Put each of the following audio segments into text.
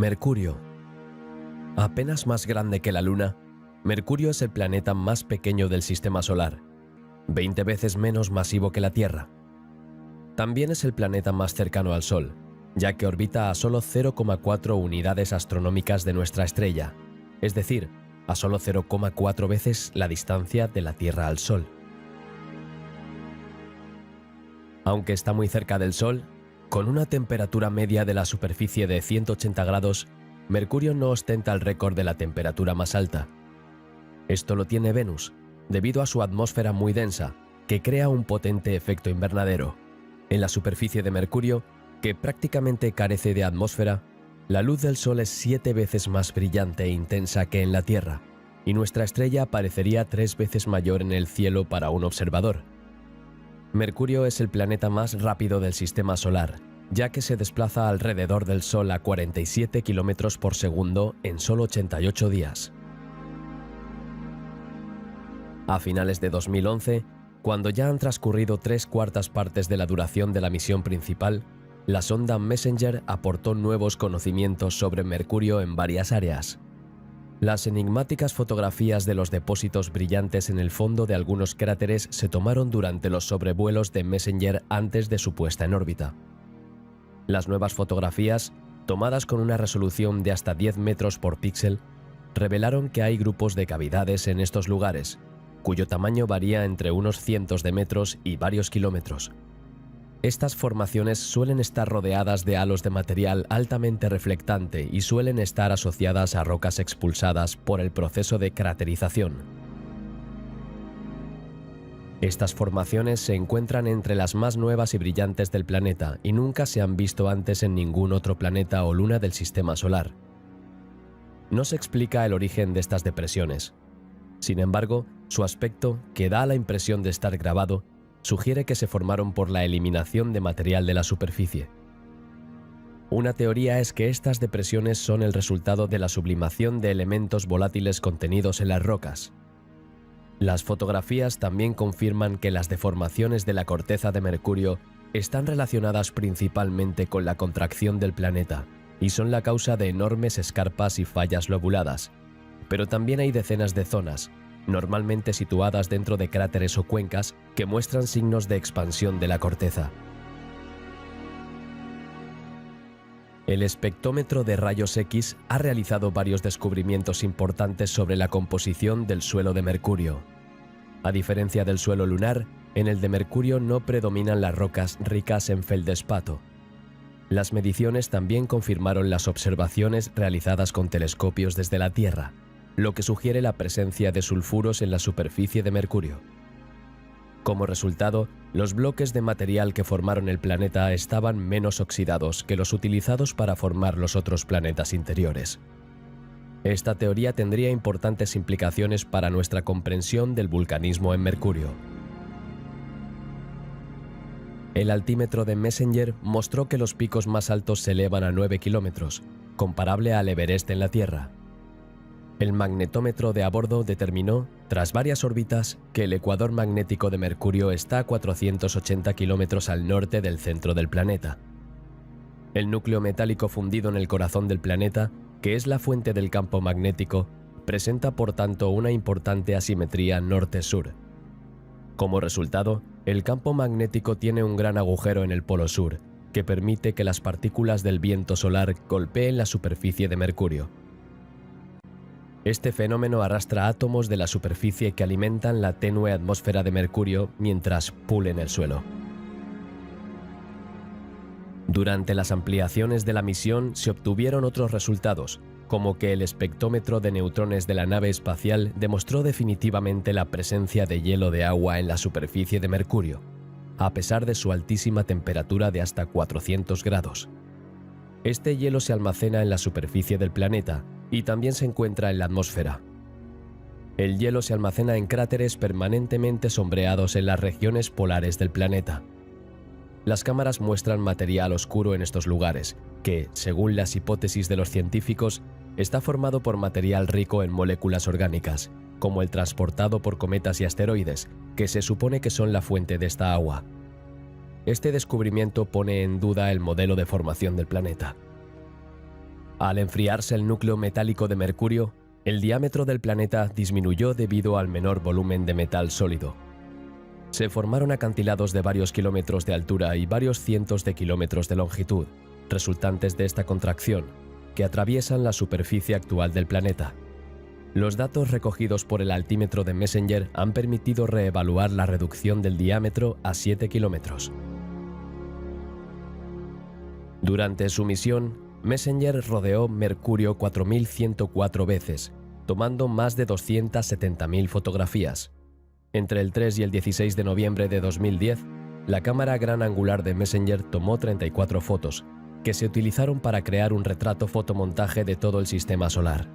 Mercurio. Apenas más grande que la Luna, Mercurio es el planeta más pequeño del Sistema Solar, 20 veces menos masivo que la Tierra. También es el planeta más cercano al Sol, ya que orbita a solo 0,4 unidades astronómicas de nuestra estrella, es decir, a solo 0,4 veces la distancia de la Tierra al Sol. Aunque está muy cerca del Sol, con una temperatura media de la superficie de 180 grados, Mercurio no ostenta el récord de la temperatura más alta. Esto lo tiene Venus, debido a su atmósfera muy densa, que crea un potente efecto invernadero. En la superficie de Mercurio, que prácticamente carece de atmósfera, la luz del Sol es 7 veces más brillante e intensa que en la Tierra, y nuestra estrella parecería 3 veces mayor en el cielo para un observador. Mercurio es el planeta más rápido del Sistema Solar, ya que se desplaza alrededor del Sol a 47 km por segundo en solo 88 días. A finales de 2011, cuando ya han transcurrido 3/4 partes de la duración de la misión principal, la sonda Messenger aportó nuevos conocimientos sobre Mercurio en varias áreas. Las enigmáticas fotografías de los depósitos brillantes en el fondo de algunos cráteres se tomaron durante los sobrevuelos de Messenger antes de su puesta en órbita. Las nuevas fotografías, tomadas con una resolución de hasta 10 metros por píxel, revelaron que hay grupos de cavidades en estos lugares, cuyo tamaño varía entre unos cientos de metros y varios kilómetros. Estas formaciones suelen estar rodeadas de halos de material altamente reflectante y suelen estar asociadas a rocas expulsadas por el proceso de craterización. Estas formaciones se encuentran entre las más nuevas y brillantes del planeta y nunca se han visto antes en ningún otro planeta o luna del Sistema Solar. No se explica el origen de estas depresiones. Sin embargo, su aspecto, que da la impresión de estar grabado, sugiere que se formaron por la eliminación de material de la superficie. Una teoría es que estas depresiones son el resultado de la sublimación de elementos volátiles contenidos en las rocas. Las fotografías también confirman que las deformaciones de la corteza de Mercurio están relacionadas principalmente con la contracción del planeta y son la causa de enormes escarpas y fallas lobuladas, pero también hay decenas de zonas, normalmente situadas dentro de cráteres o cuencas, que muestran signos de expansión de la corteza. El espectrómetro de rayos X ha realizado varios descubrimientos importantes sobre la composición del suelo de Mercurio. A diferencia del suelo lunar, en el de Mercurio no predominan las rocas ricas en feldespato. Las mediciones también confirmaron las observaciones realizadas con telescopios desde la Tierra, lo que sugiere la presencia de sulfuros en la superficie de Mercurio. Como resultado, los bloques de material que formaron el planeta estaban menos oxidados que los utilizados para formar los otros planetas interiores. Esta teoría tendría importantes implicaciones para nuestra comprensión del vulcanismo en Mercurio. El altímetro de Messenger mostró que los picos más altos se elevan a 9 kilómetros, comparable al Everest en la Tierra. El magnetómetro de a bordo determinó, tras varias órbitas, que el ecuador magnético de Mercurio está a 480 kilómetros al norte del centro del planeta. El núcleo metálico fundido en el corazón del planeta, que es la fuente del campo magnético, presenta por tanto una importante asimetría norte-sur. Como resultado, el campo magnético tiene un gran agujero en el polo sur, que permite que las partículas del viento solar golpeen la superficie de Mercurio. Este fenómeno arrastra átomos de la superficie que alimentan la tenue atmósfera de Mercurio mientras pulen el suelo. Durante las ampliaciones de la misión se obtuvieron otros resultados, como que el espectrómetro de neutrones de la nave espacial demostró definitivamente la presencia de hielo de agua en la superficie de Mercurio, a pesar de su altísima temperatura de hasta 400 grados. Este hielo se almacena en la superficie del planeta y también se encuentra en la atmósfera. El hielo se almacena en cráteres permanentemente sombreados en las regiones polares del planeta. Las cámaras muestran material oscuro en estos lugares, que, según las hipótesis de los científicos, está formado por material rico en moléculas orgánicas, como el transportado por cometas y asteroides, que se supone que son la fuente de esta agua. Este descubrimiento pone en duda el modelo de formación del planeta. Al enfriarse el núcleo metálico de Mercurio, el diámetro del planeta disminuyó debido al menor volumen de metal sólido. Se formaron acantilados de varios kilómetros de altura y varios cientos de kilómetros de longitud, resultantes de esta contracción, que atraviesan la superficie actual del planeta. Los datos recogidos por el altímetro de Messenger han permitido reevaluar la reducción del diámetro a 7 kilómetros. Durante su misión, Messenger rodeó Mercurio 4.104 veces, tomando más de 270.000 fotografías. Entre el 3 y el 16 de noviembre de 2010, la cámara gran angular de Messenger tomó 34 fotos, que se utilizaron para crear un retrato fotomontaje de todo el sistema solar.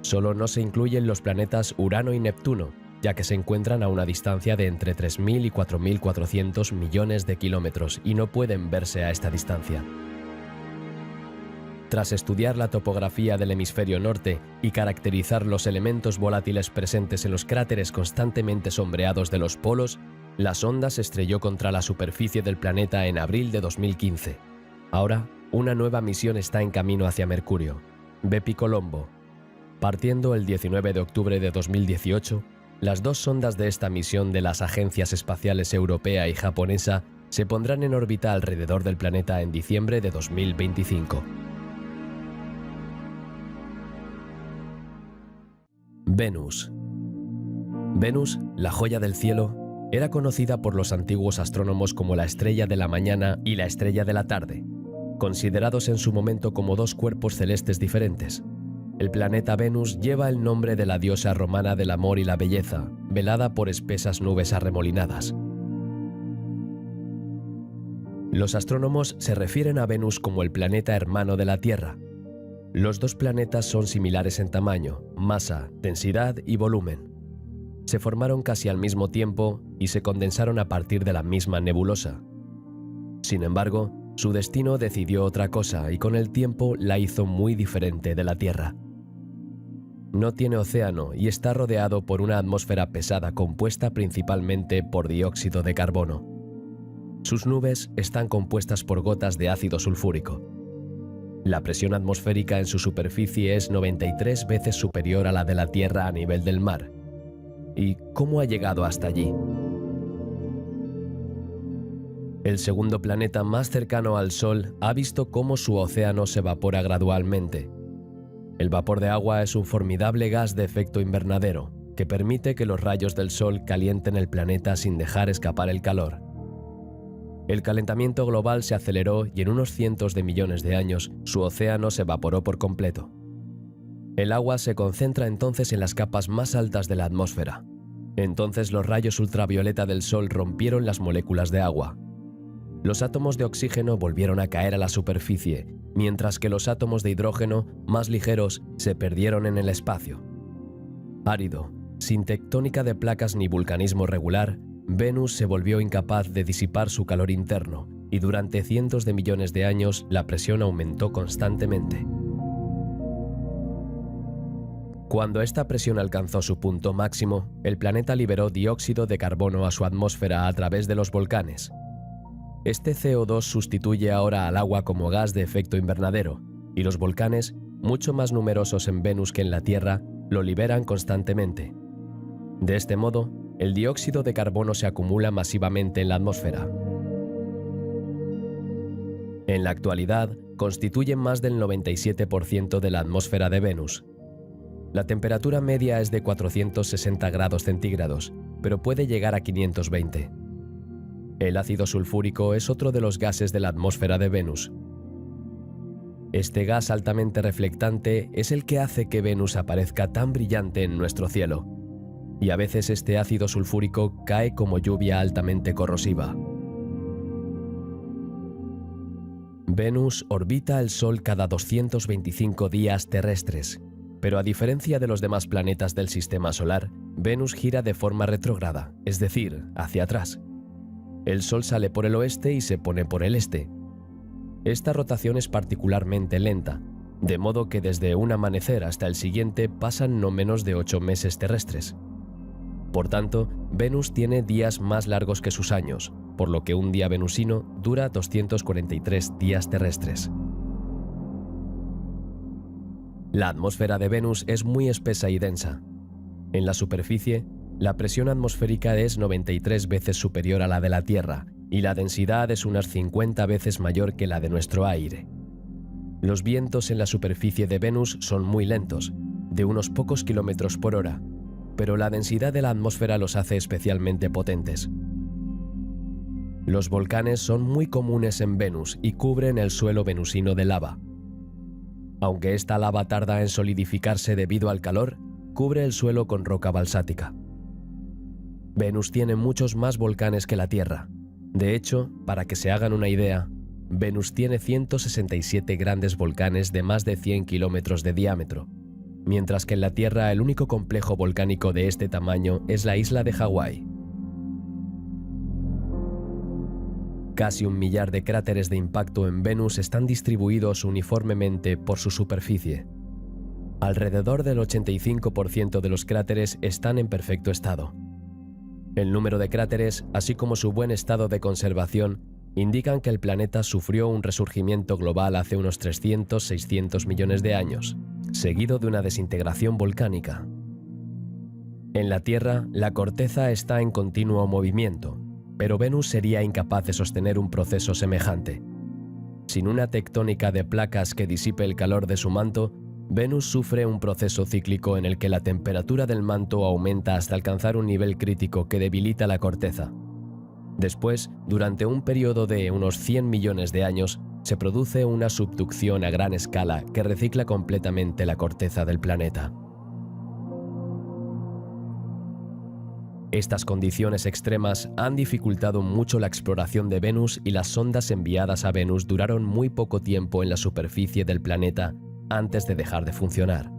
Solo no se incluyen los planetas Urano y Neptuno, ya que se encuentran a una distancia de entre 3.000 y 4.400 millones de kilómetros y no pueden verse a esta distancia. Tras estudiar la topografía del hemisferio norte y caracterizar los elementos volátiles presentes en los cráteres constantemente sombreados de los polos, la sonda se estrelló contra la superficie del planeta en abril de 2015. Ahora, una nueva misión está en camino hacia Mercurio, Bepi-Colombo. Partiendo el 19 de octubre de 2018, las dos sondas de esta misión de las agencias espaciales europea y japonesa se pondrán en órbita alrededor del planeta en diciembre de 2025. Venus. Venus, la joya del cielo, era conocida por los antiguos astrónomos como la estrella de la mañana y la estrella de la tarde, considerados en su momento como dos cuerpos celestes diferentes. El planeta Venus lleva el nombre de la diosa romana del amor y la belleza, velada por espesas nubes arremolinadas. Los astrónomos se refieren a Venus como el planeta hermano de la Tierra. Los dos planetas son similares en tamaño, masa, densidad y volumen. Se formaron casi al mismo tiempo y se condensaron a partir de la misma nebulosa. Sin embargo, su destino decidió otra cosa y con el tiempo la hizo muy diferente de la Tierra. No tiene océano y está rodeado por una atmósfera pesada compuesta principalmente por dióxido de carbono. Sus nubes están compuestas por gotas de ácido sulfúrico. La presión atmosférica en su superficie es 93 veces superior a la de la Tierra a nivel del mar. ¿Y cómo ha llegado hasta allí? El segundo planeta más cercano al Sol ha visto cómo su océano se evapora gradualmente. El vapor de agua es un formidable gas de efecto invernadero que permite que los rayos del Sol calienten el planeta sin dejar escapar el calor. El calentamiento global se aceleró y en unos cientos de millones de años su océano se evaporó por completo. El agua se concentra entonces en las capas más altas de la atmósfera. Entonces los rayos ultravioleta del Sol rompieron las moléculas de agua. Los átomos de oxígeno volvieron a caer a la superficie, mientras que los átomos de hidrógeno, más ligeros, se perdieron en el espacio. Árido, sin tectónica de placas ni vulcanismo regular, Venus se volvió incapaz de disipar su calor interno y durante cientos de millones de años la presión aumentó constantemente. Cuando esta presión alcanzó su punto máximo, el planeta liberó dióxido de carbono a su atmósfera a través de los volcanes. Este CO2 sustituye ahora al agua como gas de efecto invernadero, y los volcanes, mucho más numerosos en Venus que en la Tierra, lo liberan constantemente. De este modo, el dióxido de carbono se acumula masivamente en la atmósfera. En la actualidad, constituye más del 97% de la atmósfera de Venus. La temperatura media es de 460 grados centígrados, pero puede llegar a 520. El ácido sulfúrico es otro de los gases de la atmósfera de Venus. Este gas altamente reflectante es el que hace que Venus aparezca tan brillante en nuestro cielo. Y a veces este ácido sulfúrico cae como lluvia altamente corrosiva. Venus orbita el Sol cada 225 días terrestres, pero a diferencia de los demás planetas del Sistema Solar, Venus gira de forma retrógrada, es decir, hacia atrás. El Sol sale por el oeste y se pone por el este. Esta rotación es particularmente lenta, de modo que desde un amanecer hasta el siguiente pasan no menos de 8 meses terrestres. Por tanto, Venus tiene días más largos que sus años, por lo que un día venusino dura 243 días terrestres. La atmósfera de Venus es muy espesa y densa. En la superficie, la presión atmosférica es 93 veces superior a la de la Tierra y la densidad es unas 50 veces mayor que la de nuestro aire. Los vientos en la superficie de Venus son muy lentos, de unos pocos kilómetros por hora, pero la densidad de la atmósfera los hace especialmente potentes. Los volcanes son muy comunes en Venus y cubren el suelo venusino de lava. Aunque esta lava tarda en solidificarse debido al calor, cubre el suelo con roca balsática. Venus tiene muchos más volcanes que la Tierra. De hecho, para que se hagan una idea, Venus tiene 167 grandes volcanes de más de 100 kilómetros de diámetro, mientras que en la Tierra el único complejo volcánico de este tamaño es la isla de Hawái. Casi 1 millar de cráteres de impacto en Venus están distribuidos uniformemente por su superficie. Alrededor del 85% de los cráteres están en perfecto estado. El número de cráteres, así como su buen estado de conservación, indican que el planeta sufrió un resurgimiento global hace unos 300-600 millones de años, seguido de una desintegración volcánica. En la Tierra, la corteza está en continuo movimiento, pero Venus sería incapaz de sostener un proceso semejante. Sin una tectónica de placas que disipe el calor de su manto, Venus sufre un proceso cíclico en el que la temperatura del manto aumenta hasta alcanzar un nivel crítico que debilita la corteza. Después, durante un periodo de unos 100 millones de años, se produce una subducción a gran escala que recicla completamente la corteza del planeta. Estas condiciones extremas han dificultado mucho la exploración de Venus y las sondas enviadas a Venus duraron muy poco tiempo en la superficie del planeta antes de dejar de funcionar.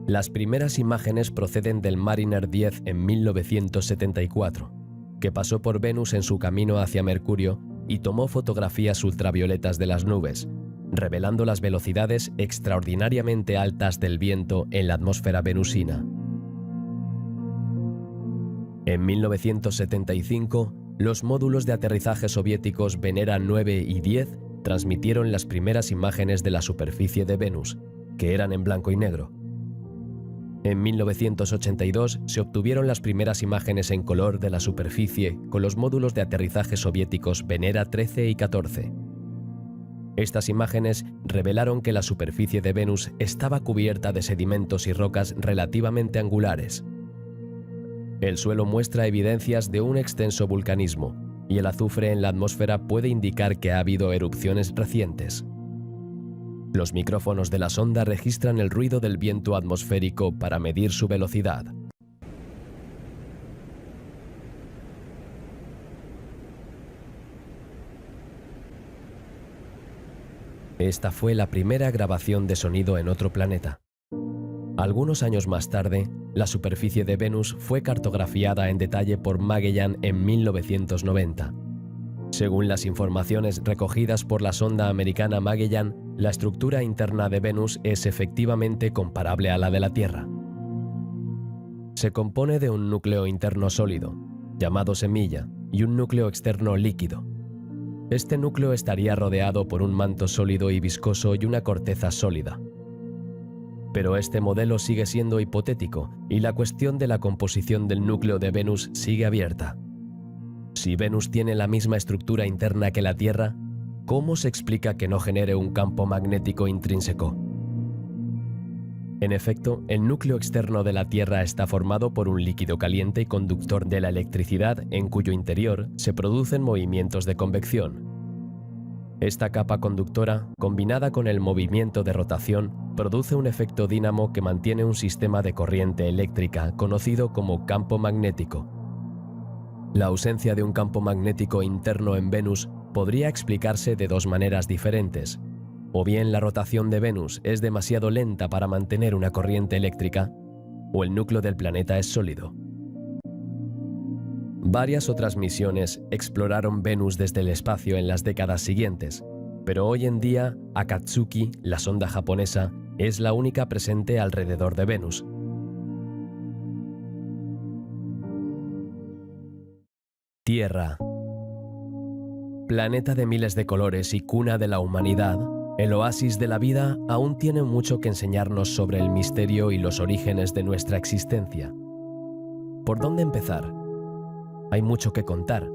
Las primeras imágenes proceden del Mariner 10 en 1974, que pasó por Venus en su camino hacia Mercurio y tomó fotografías ultravioletas de las nubes, revelando las velocidades extraordinariamente altas del viento en la atmósfera venusina. En 1975, los módulos de aterrizaje soviéticos Venera 9 y 10 transmitieron las primeras imágenes de la superficie de Venus, que eran en blanco y negro. En 1982 se obtuvieron las primeras imágenes en color de la superficie con los módulos de aterrizaje soviéticos Venera 13 y 14. Estas imágenes revelaron que la superficie de Venus estaba cubierta de sedimentos y rocas relativamente angulares. El suelo muestra evidencias de un extenso vulcanismo, y el azufre en la atmósfera puede indicar que ha habido erupciones recientes. Los micrófonos de la sonda registran el ruido del viento atmosférico para medir su velocidad. Esta fue la primera grabación de sonido en otro planeta. Algunos años más tarde, la superficie de Venus fue cartografiada en detalle por Magellan en 1990. Según las informaciones recogidas por la sonda americana Magellan, la estructura interna de Venus es efectivamente comparable a la de la Tierra. Se compone de un núcleo interno sólido, llamado semilla, y un núcleo externo líquido. Este núcleo estaría rodeado por un manto sólido y viscoso y una corteza sólida. Pero este modelo sigue siendo hipotético y la cuestión de la composición del núcleo de Venus sigue abierta. Si Venus tiene la misma estructura interna que la Tierra, ¿cómo se explica que no genere un campo magnético intrínseco? En efecto, el núcleo externo de la Tierra está formado por un líquido caliente y conductor de la electricidad en cuyo interior se producen movimientos de convección. Esta capa conductora, combinada con el movimiento de rotación, produce un efecto dínamo que mantiene un sistema de corriente eléctrica conocido como campo magnético. La ausencia de un campo magnético interno en Venus podría explicarse de dos maneras diferentes. O bien la rotación de Venus es demasiado lenta para mantener una corriente eléctrica, o el núcleo del planeta es sólido. Varias otras misiones exploraron Venus desde el espacio en las décadas siguientes, pero hoy en día Akatsuki, la sonda japonesa, es la única presente alrededor de Venus. Tierra. Planeta de miles de colores y cuna de la humanidad, El oasis de la vida aún tiene mucho que enseñarnos sobre el misterio y los orígenes de nuestra existencia. ¿Por dónde empezar? Hay mucho que contar,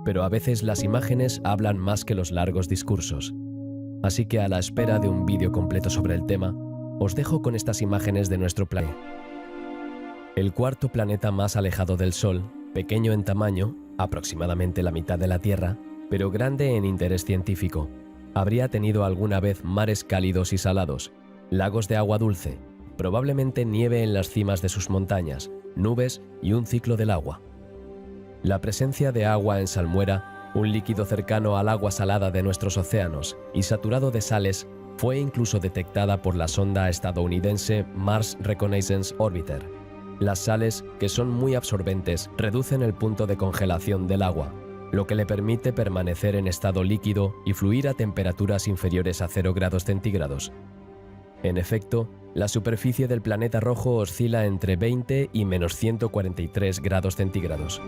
pero a veces las imágenes hablan más que los largos discursos. Así que a la espera de un vídeo completo sobre el tema, os dejo con estas imágenes de nuestro planeta. El cuarto planeta más alejado del Sol, pequeño en tamaño, aproximadamente la mitad de la Tierra, pero grande en interés científico, habría tenido alguna vez mares cálidos y salados, lagos de agua dulce, probablemente nieve en las cimas de sus montañas, nubes y un ciclo del agua. La presencia de agua en salmuera, un líquido cercano al agua salada de nuestros océanos y saturado de sales, fue incluso detectada por la sonda estadounidense Mars Reconnaissance Orbiter. Las sales, que son muy absorbentes, reducen el punto de congelación del agua, lo que le permite permanecer en estado líquido y fluir a temperaturas inferiores a 0 grados centígrados. En efecto, la superficie del planeta rojo oscila entre 20 y menos 143 grados centígrados.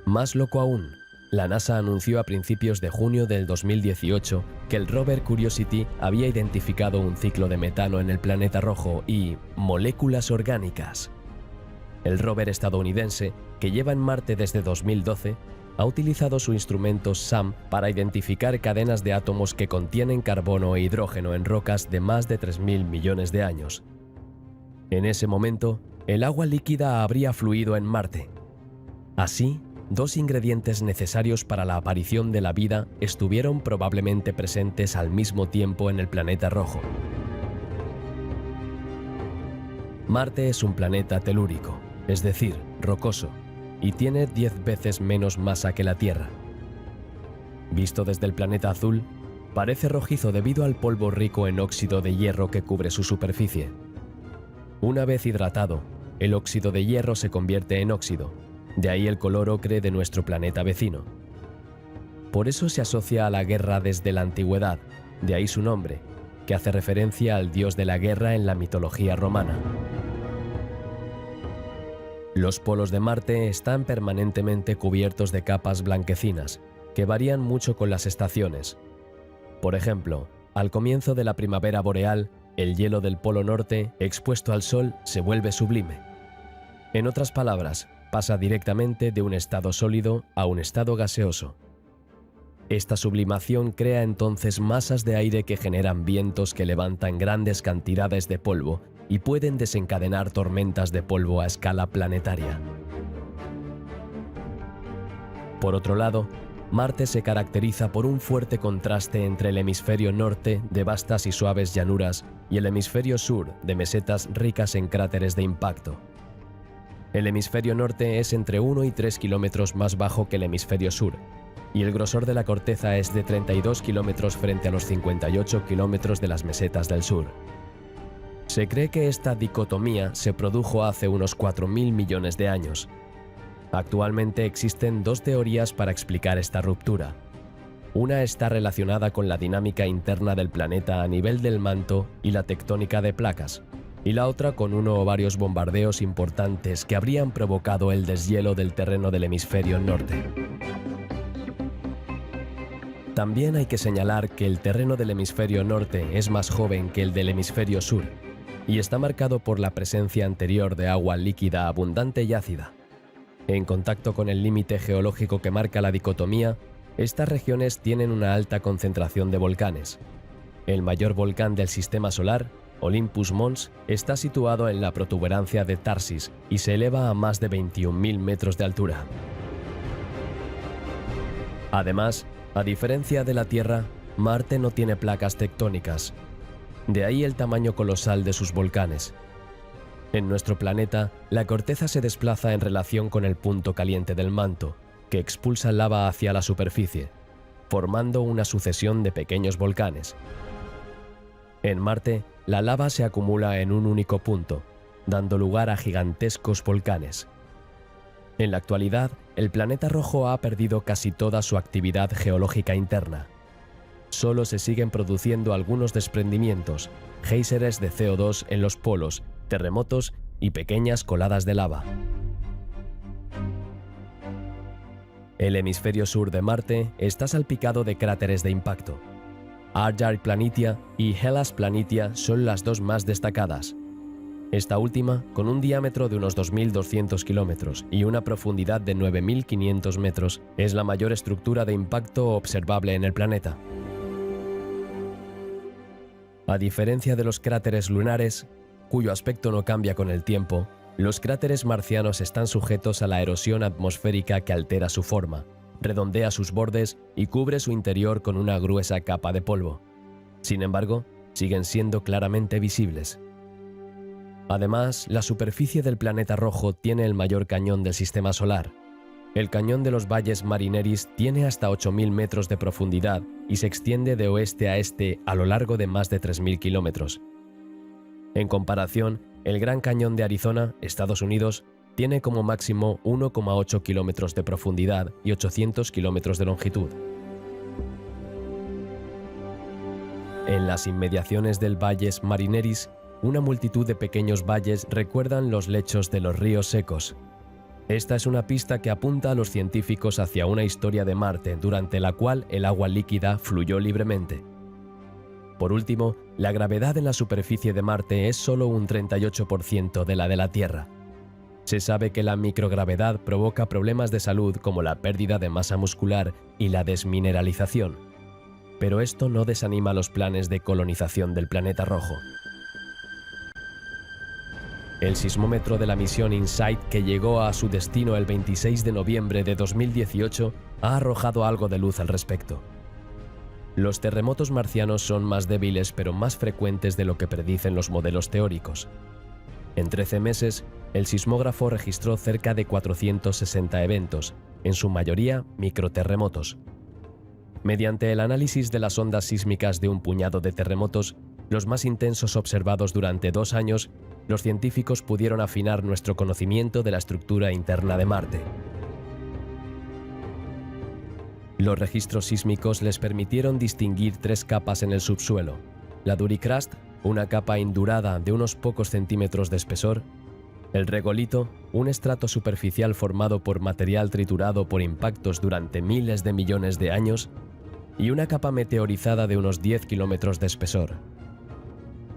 Más loco aún, la NASA anunció a principios de junio del 2018 que el rover Curiosity había identificado un ciclo de metano en el planeta rojo y moléculas orgánicas. El rover estadounidense, que lleva en Marte desde 2012, ha utilizado su instrumento SAM para identificar cadenas de átomos que contienen carbono e hidrógeno en rocas de más de 3.000 millones de años. En ese momento, el agua líquida habría fluido en Marte. Así, dos ingredientes necesarios para la aparición de la vida estuvieron probablemente presentes al mismo tiempo en el planeta rojo. Marte es un planeta telúrico, es decir, rocoso, y tiene 10 veces menos masa que la Tierra. Visto desde el planeta azul, parece rojizo debido al polvo rico en óxido de hierro que cubre su superficie. Una vez hidratado, el óxido de hierro se convierte en óxido, de ahí el color ocre de nuestro planeta vecino. Por eso se asocia a la guerra desde la antigüedad, de ahí su nombre, que hace referencia al dios de la guerra en la mitología romana. Los polos de Marte están permanentemente cubiertos de capas blanquecinas, que varían mucho con las estaciones. Por ejemplo, al comienzo de la primavera boreal, el hielo del Polo Norte, expuesto al sol, se vuelve sublime. En otras palabras, pasa directamente de un estado sólido a un estado gaseoso. Esta sublimación crea entonces masas de aire que generan vientos que levantan grandes cantidades de polvo y pueden desencadenar tormentas de polvo a escala planetaria. Por otro lado, Marte se caracteriza por un fuerte contraste entre el hemisferio norte, de vastas y suaves llanuras, y el hemisferio sur, de mesetas ricas en cráteres de impacto. El hemisferio norte es entre 1 y 3 kilómetros más bajo que el hemisferio sur, y el grosor de la corteza es de 32 kilómetros frente a los 58 kilómetros de las mesetas del sur. Se cree que esta dicotomía se produjo hace unos 4.000 millones de años. Actualmente existen dos teorías para explicar esta ruptura. Una está relacionada con la dinámica interna del planeta a nivel del manto y la tectónica de placas, y la otra con uno o varios bombardeos importantes que habrían provocado el deshielo del terreno del hemisferio norte. También hay que señalar que el terreno del hemisferio norte es más joven que el del hemisferio sur, y está marcado por la presencia anterior de agua líquida abundante y ácida. En contacto con el límite geológico que marca la dicotomía, estas regiones tienen una alta concentración de volcanes. El mayor volcán del sistema solar, Olympus Mons, está situado en la protuberancia de Tarsis y se eleva a más de 21.000 metros de altura. Además, a diferencia de la Tierra, Marte no tiene placas tectónicas. De ahí el tamaño colosal de sus volcanes. En nuestro planeta, la corteza se desplaza en relación con el punto caliente del manto, que expulsa lava hacia la superficie, formando una sucesión de pequeños volcanes. En Marte, la lava se acumula en un único punto, dando lugar a gigantescos volcanes. En la actualidad, el planeta rojo ha perdido casi toda su actividad geológica interna. Solo se siguen produciendo algunos desprendimientos, géiseres de CO2 en los polos, terremotos y pequeñas coladas de lava. El hemisferio sur de Marte está salpicado de cráteres de impacto. Argyll Planitia y Hellas Planitia son las dos más destacadas. Esta última, con un diámetro de unos 2.200 kilómetros y una profundidad de 9.500 metros, es la mayor estructura de impacto observable en el planeta. A diferencia de los cráteres lunares, cuyo aspecto no cambia con el tiempo, los cráteres marcianos están sujetos a la erosión atmosférica que altera su forma, redondea sus bordes y cubre su interior con una gruesa capa de polvo. Sin embargo, siguen siendo claramente visibles. Además, la superficie del planeta rojo tiene el mayor cañón del sistema solar. El cañón de los valles Marineris tiene hasta 8.000 metros de profundidad y se extiende de oeste a este a lo largo de más de 3.000 kilómetros. En comparación, el Gran Cañón de Arizona, Estados Unidos, tiene como máximo 1,8 kilómetros de profundidad y 800 kilómetros de longitud. En las inmediaciones del Valles Marineris, una multitud de pequeños valles recuerdan los lechos de los ríos secos. Esta es una pista que apunta a los científicos hacia una historia de Marte durante la cual el agua líquida fluyó libremente. Por último, la gravedad en la superficie de Marte es solo un 38% de la de la Tierra. Se sabe que la microgravedad provoca problemas de salud como la pérdida de masa muscular y la desmineralización. Pero esto no desanima los planes de colonización del planeta rojo. El sismómetro de la misión InSight, que llegó a su destino el 26 de noviembre de 2018, ha arrojado algo de luz al respecto. Los terremotos marcianos son más débiles pero más frecuentes de lo que predicen los modelos teóricos. En 13 meses, el sismógrafo registró cerca de 460 eventos, en su mayoría microterremotos. Mediante el análisis de las ondas sísmicas de un puñado de terremotos, los más intensos observados durante 2 años, los científicos pudieron afinar nuestro conocimiento de la estructura interna de Marte. Los registros sísmicos les permitieron distinguir 3 capas en el subsuelo: la duricrust, una capa indurada de unos pocos centímetros de espesor; el regolito, un estrato superficial formado por material triturado por impactos durante miles de millones de años; y una capa meteorizada de unos 10 kilómetros de espesor.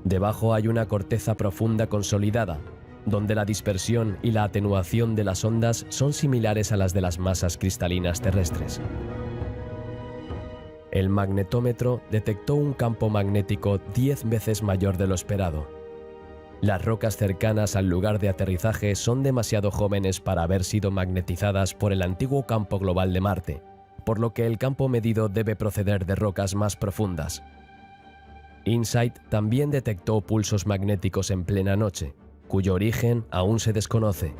Debajo hay una corteza profunda consolidada, donde la dispersión y la atenuación de las ondas son similares a las de las masas cristalinas terrestres. El magnetómetro detectó un campo magnético 10 veces mayor de lo esperado. Las rocas cercanas al lugar de aterrizaje son demasiado jóvenes para haber sido magnetizadas por el antiguo campo global de Marte, por lo que el campo medido debe proceder de rocas más profundas. InSight también detectó pulsos magnéticos en plena noche, cuyo origen aún se desconoce.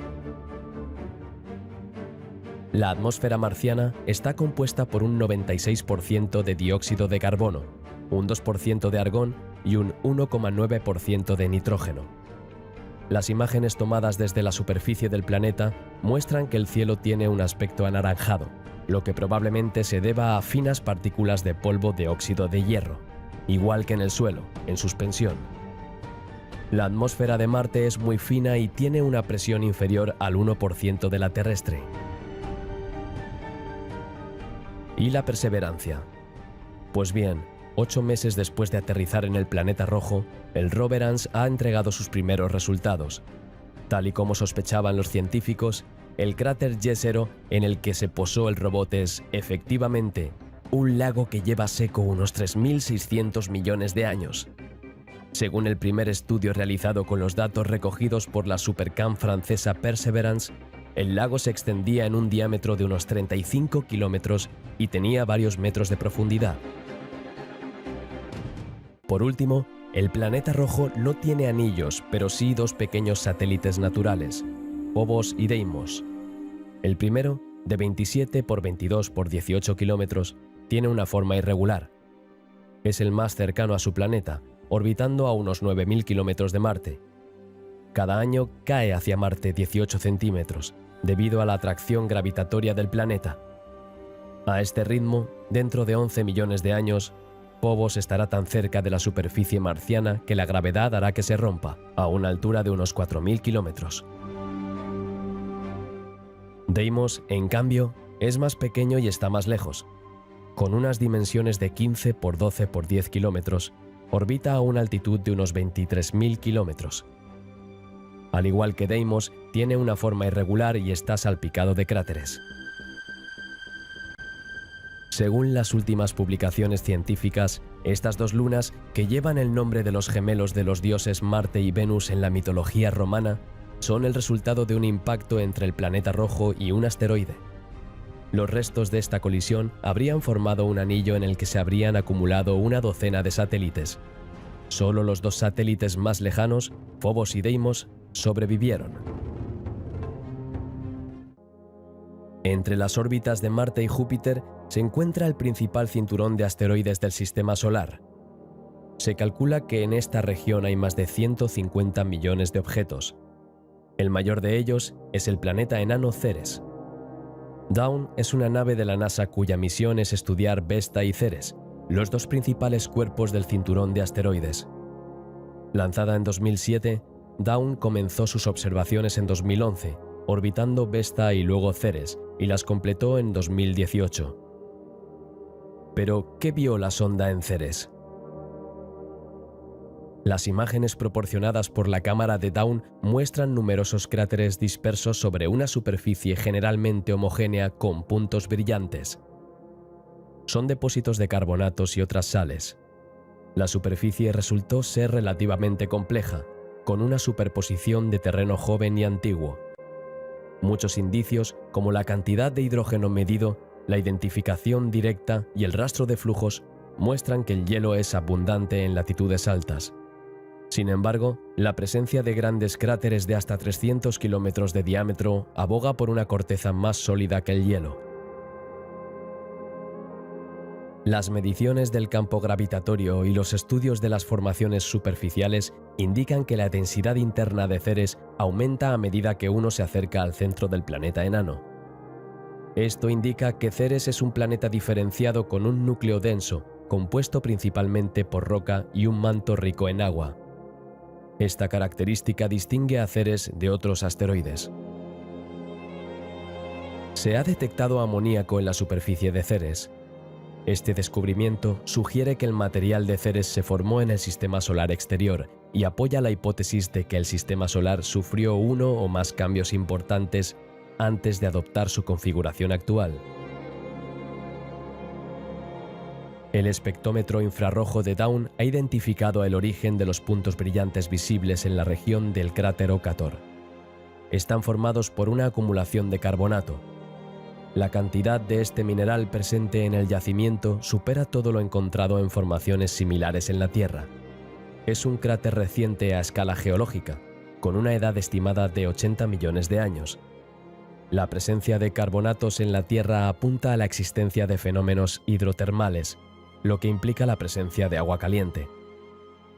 La atmósfera marciana está compuesta por un 96% de dióxido de carbono, un 2% de argón y un 1,9% de nitrógeno. Las imágenes tomadas desde la superficie del planeta muestran que el cielo tiene un aspecto anaranjado, lo que probablemente se deba a finas partículas de polvo de óxido de hierro, igual que en el suelo, en suspensión. La atmósfera de Marte es muy fina y tiene una presión inferior al 1% de la terrestre. ¿Y la perseverancia? Pues bien, 8 meses después de aterrizar en el planeta rojo, el Roverance ha entregado sus primeros resultados. Tal y como sospechaban los científicos, el cráter Jezero en el que se posó el robot es, efectivamente, un lago que lleva seco unos 3.600 millones de años. Según el primer estudio realizado con los datos recogidos por la Supercam francesa Perseverance, el lago se extendía en un diámetro de unos 35 kilómetros y tenía varios metros de profundidad. Por último, el planeta rojo no tiene anillos, pero sí 2 pequeños satélites naturales, Phobos y Deimos. El primero, de 27 por 22 por 18 kilómetros, tiene una forma irregular. Es el más cercano a su planeta, orbitando a unos 9.000 kilómetros de Marte. Cada año cae hacia Marte 18 centímetros, debido a la atracción gravitatoria del planeta. A este ritmo, dentro de 11 millones de años, Phobos estará tan cerca de la superficie marciana que la gravedad hará que se rompa, a una altura de unos 4.000 kilómetros. Deimos, en cambio, es más pequeño y está más lejos. Con unas dimensiones de 15 por 12 por 10 kilómetros, orbita a una altitud de unos 23.000 kilómetros. Al igual que Deimos, tiene una forma irregular y está salpicado de cráteres. Según las últimas publicaciones científicas, estas dos lunas, que llevan el nombre de los gemelos de los dioses Marte y Venus en la mitología romana, son el resultado de un impacto entre el planeta rojo y un asteroide. Los restos de esta colisión habrían formado un anillo en el que se habrían acumulado una docena de satélites. Solo los dos satélites más lejanos, Phobos y Deimos, sobrevivieron. Entre las órbitas de Marte y Júpiter se encuentra el principal cinturón de asteroides del Sistema Solar. Se calcula que en esta región hay más de 150 millones de objetos. El mayor de ellos es el planeta enano Ceres. Dawn es una nave de la NASA cuya misión es estudiar Vesta y Ceres, los dos principales cuerpos del cinturón de asteroides. Lanzada en 2007, Dawn comenzó sus observaciones en 2011, orbitando Vesta y luego Ceres, y las completó en 2018. Pero, ¿qué vio la sonda en Ceres? Las imágenes proporcionadas por la cámara de Dawn muestran numerosos cráteres dispersos sobre una superficie generalmente homogénea con puntos brillantes. Son depósitos de carbonatos y otras sales. La superficie resultó ser relativamente compleja, con una superposición de terreno joven y antiguo. Muchos indicios, como la cantidad de hidrógeno medido, la identificación directa y el rastro de flujos, muestran que el hielo es abundante en latitudes altas. Sin embargo, la presencia de grandes cráteres de hasta 300 kilómetros de diámetro aboga por una corteza más sólida que el hielo. Las mediciones del campo gravitatorio y los estudios de las formaciones superficiales indican que la densidad interna de Ceres aumenta a medida que uno se acerca al centro del planeta enano. Esto indica que Ceres es un planeta diferenciado con un núcleo denso, compuesto principalmente por roca y un manto rico en agua. Esta característica distingue a Ceres de otros asteroides. Se ha detectado amoníaco en la superficie de Ceres. Este descubrimiento sugiere que el material de Ceres se formó en el Sistema Solar exterior y apoya la hipótesis de que el Sistema Solar sufrió uno o más cambios importantes antes de adoptar su configuración actual. El espectrómetro infrarrojo de Dawn ha identificado el origen de los puntos brillantes visibles en la región del cráter Ocator. Están formados por una acumulación de carbonato. La cantidad de este mineral presente en el yacimiento supera todo lo encontrado en formaciones similares en la Tierra. Es un cráter reciente a escala geológica, con una edad estimada de 80 millones de años. La presencia de carbonatos en la Tierra apunta a la existencia de fenómenos hidrotermales, lo que implica la presencia de agua caliente.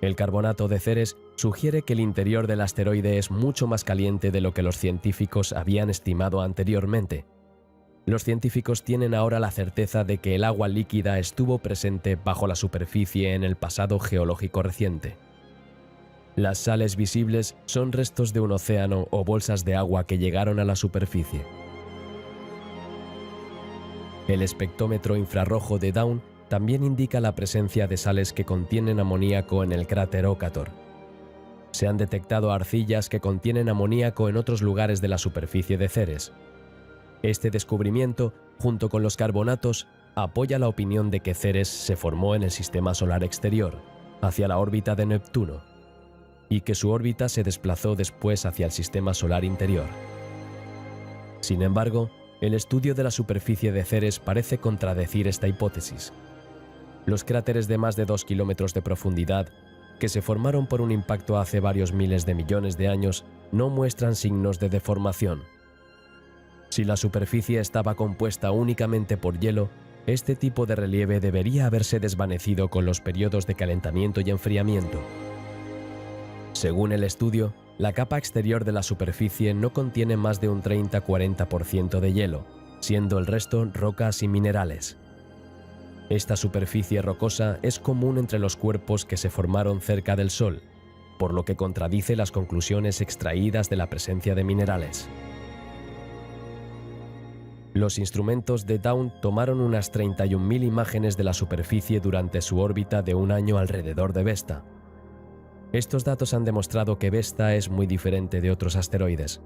El carbonato de Ceres sugiere que el interior del asteroide es mucho más caliente de lo que los científicos habían estimado anteriormente. Los científicos tienen ahora la certeza de que el agua líquida estuvo presente bajo la superficie en el pasado geológico reciente. Las sales visibles son restos de un océano o bolsas de agua que llegaron a la superficie. El espectrómetro infrarrojo de Dawn también indica la presencia de sales que contienen amoníaco en el cráter Ocator. Se han detectado arcillas que contienen amoníaco en otros lugares de la superficie de Ceres. Este descubrimiento, junto con los carbonatos, apoya la opinión de que Ceres se formó en el Sistema Solar exterior, hacia la órbita de Neptuno, y que su órbita se desplazó después hacia el Sistema Solar interior. Sin embargo, el estudio de la superficie de Ceres parece contradecir esta hipótesis. Los cráteres de más de 2 kilómetros de profundidad, que se formaron por un impacto hace varios miles de millones de años, no muestran signos de deformación. Si la superficie estaba compuesta únicamente por hielo, este tipo de relieve debería haberse desvanecido con los periodos de calentamiento y enfriamiento. Según el estudio, la capa exterior de la superficie no contiene más de un 30-40% de hielo, siendo el resto rocas y minerales. Esta superficie rocosa es común entre los cuerpos que se formaron cerca del Sol, por lo que contradice las conclusiones extraídas de la presencia de minerales. Los instrumentos de Dawn tomaron unas 31.000 imágenes de la superficie durante su órbita de un año alrededor de Vesta. Estos datos han demostrado que Vesta es muy diferente de otros asteroides.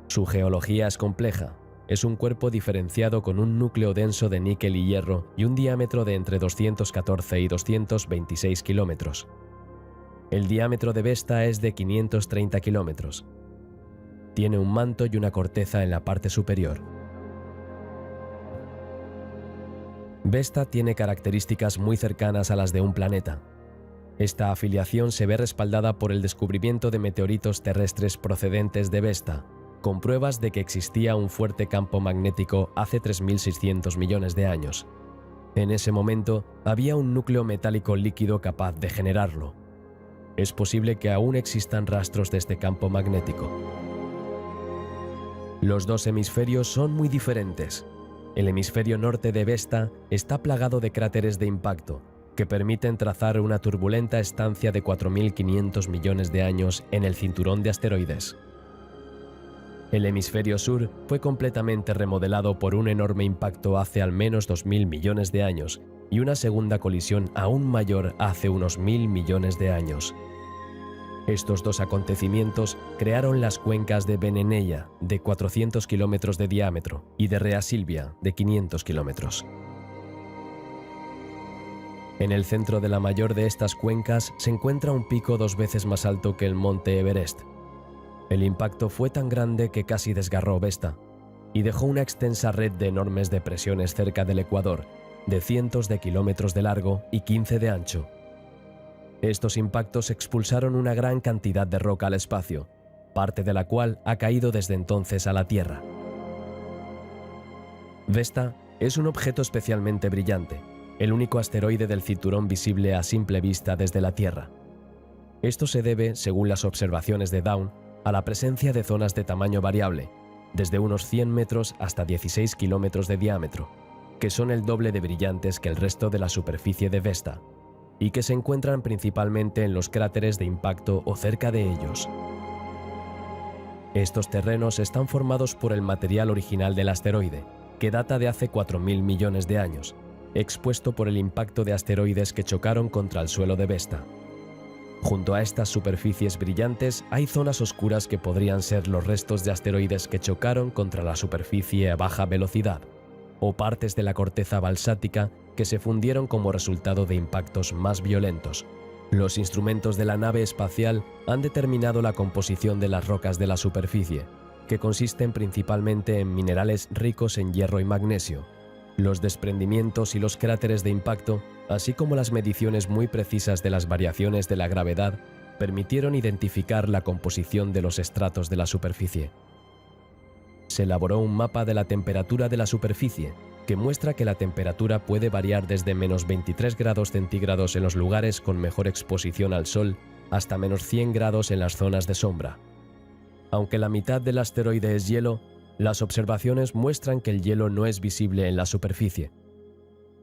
Su geología es compleja. Es un cuerpo diferenciado con un núcleo denso de níquel y hierro y un diámetro de entre 214 y 226 kilómetros. El diámetro de Vesta es de 530 kilómetros. Tiene un manto y una corteza en la parte superior. Vesta tiene características muy cercanas a las de un planeta. Esta afiliación se ve respaldada por el descubrimiento de meteoritos terrestres procedentes de Vesta, con pruebas de que existía un fuerte campo magnético hace 3.600 millones de años. En ese momento, había un núcleo metálico líquido capaz de generarlo. Es posible que aún existan rastros de este campo magnético. Los dos hemisferios son muy diferentes. El hemisferio norte de Vesta está plagado de cráteres de impacto, que permiten trazar una turbulenta estancia de 4.500 millones de años en el cinturón de asteroides. El hemisferio sur fue completamente remodelado por un enorme impacto hace al menos 2.000 millones de años y una segunda colisión aún mayor hace unos 1.000 millones de años. Estos dos acontecimientos crearon las cuencas de Venenella, de 400 kilómetros de diámetro, y de Rea Silvia, de 500 kilómetros. En el centro de la mayor de estas cuencas se encuentra un pico 2 veces más alto que el monte Everest. El impacto fue tan grande que casi desgarró Vesta, y dejó una extensa red de enormes depresiones cerca del ecuador, de cientos de kilómetros de largo y 15 de ancho. Estos impactos expulsaron una gran cantidad de roca al espacio, parte de la cual ha caído desde entonces a la Tierra. Vesta es un objeto especialmente brillante, el único asteroide del cinturón visible a simple vista desde la Tierra. Esto se debe, según las observaciones de Dawn, a la presencia de zonas de tamaño variable, desde unos 100 metros hasta 16 kilómetros de diámetro, que son el doble de brillantes que el resto de la superficie de Vesta, y que se encuentran principalmente en los cráteres de impacto o cerca de ellos. Estos terrenos están formados por el material original del asteroide, que data de hace 4.000 millones de años, expuesto por el impacto de asteroides que chocaron contra el suelo de Vesta. Junto a estas superficies brillantes hay zonas oscuras que podrían ser los restos de asteroides que chocaron contra la superficie a baja velocidad, o partes de la corteza balsática que se fundieron como resultado de impactos más violentos. Los instrumentos de la nave espacial han determinado la composición de las rocas de la superficie, que consisten principalmente en minerales ricos en hierro y magnesio. Los desprendimientos y los cráteres de impacto, así como las mediciones muy precisas de las variaciones de la gravedad, permitieron identificar la composición de los estratos de la superficie. Se elaboró un mapa de la temperatura de la superficie, que muestra que la temperatura puede variar desde menos 23 grados centígrados en los lugares con mejor exposición al sol hasta menos 100 grados en las zonas de sombra. Aunque la mitad del asteroide es hielo, las observaciones muestran que el hielo no es visible en la superficie.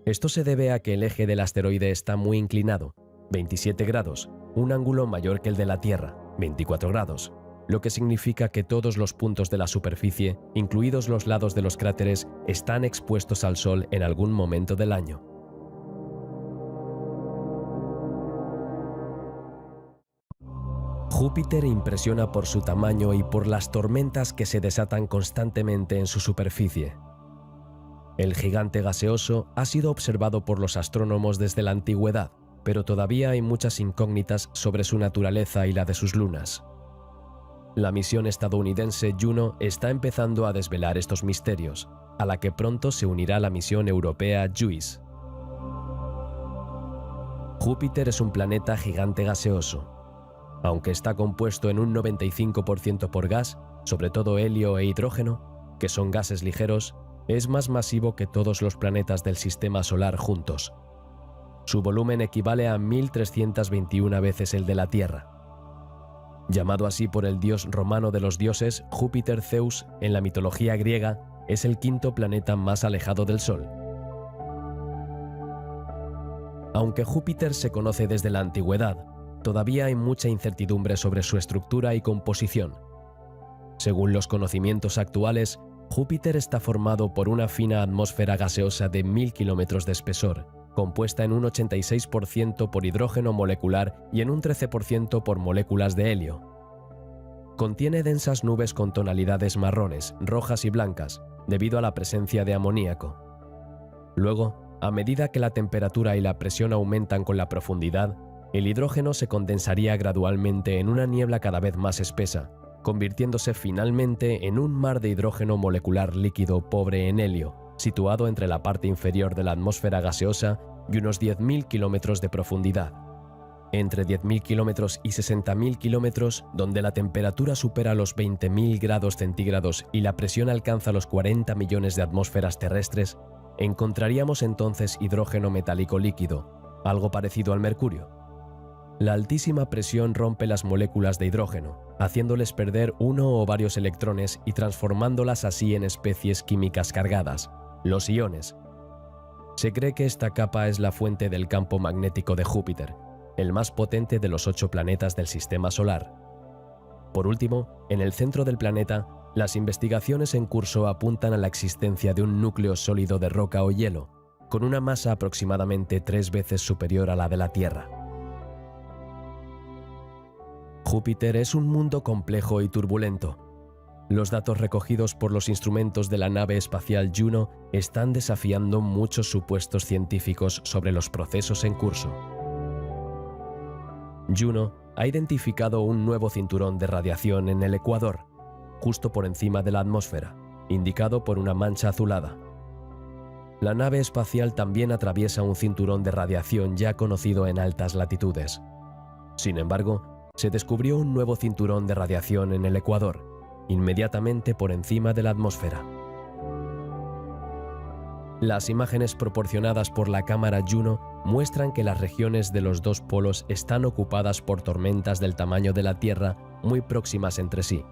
Esto se debe a que el eje del asteroide está muy inclinado, 27 grados, un ángulo mayor que el de la Tierra, 24 grados, lo que significa que todos los puntos de la superficie, incluidos los lados de los cráteres, están expuestos al Sol en algún momento del año. Júpiter impresiona por su tamaño y por las tormentas que se desatan constantemente en su superficie. El gigante gaseoso ha sido observado por los astrónomos desde la antigüedad, pero todavía hay muchas incógnitas sobre su naturaleza y la de sus lunas. La misión estadounidense Juno está empezando a desvelar estos misterios, a la que pronto se unirá la misión europea JUICE. Júpiter es un planeta gigante gaseoso. Aunque está compuesto en un 95% por gas, sobre todo helio e hidrógeno, que son gases ligeros, es más masivo que todos los planetas del Sistema Solar juntos. Su volumen equivale a 1.321 veces el de la Tierra. Llamado así por el dios romano de los dioses, Júpiter Zeus, en la mitología griega, es el quinto planeta más alejado del Sol. Aunque Júpiter se conoce desde la antigüedad, todavía hay mucha incertidumbre sobre su estructura y composición. Según los conocimientos actuales, Júpiter está formado por una fina atmósfera gaseosa de 1000 kilómetros de espesor, compuesta en un 86% por hidrógeno molecular y en un 13% por moléculas de helio. Contiene densas nubes con tonalidades marrones, rojas y blancas, debido a la presencia de amoníaco. Luego, a medida que la temperatura y la presión aumentan con la profundidad, el hidrógeno se condensaría gradualmente en una niebla cada vez más espesa, convirtiéndose finalmente en un mar de hidrógeno molecular líquido pobre en helio, situado entre la parte inferior de la atmósfera gaseosa y unos 10.000 kilómetros de profundidad. Entre 10.000 kilómetros y 60.000 kilómetros, donde la temperatura supera los 20.000 grados centígrados y la presión alcanza los 40 millones de atmósferas terrestres, encontraríamos entonces hidrógeno metálico líquido, algo parecido al mercurio. La altísima presión rompe las moléculas de hidrógeno, haciéndoles perder uno o varios electrones y transformándolas así en especies químicas cargadas, los iones. Se cree que esta capa es la fuente del campo magnético de Júpiter, el más potente de los 8 planetas del Sistema Solar. Por último, en el centro del planeta, las investigaciones en curso apuntan a la existencia de un núcleo sólido de roca o hielo, con una masa aproximadamente 3 veces superior a la de la Tierra. Júpiter es un mundo complejo y turbulento. Los datos recogidos por los instrumentos de la nave espacial Juno están desafiando muchos supuestos científicos sobre los procesos en curso. Juno ha identificado un nuevo cinturón de radiación en el ecuador, justo por encima de la atmósfera, indicado por una mancha azulada. La nave espacial también atraviesa un cinturón de radiación ya conocido en altas latitudes. Sin embargo, se descubrió un nuevo cinturón de radiación en el ecuador, inmediatamente por encima de la atmósfera. Las imágenes proporcionadas por la cámara Juno muestran que las regiones de los dos polos están ocupadas por tormentas del tamaño de la Tierra muy próximas entre sí.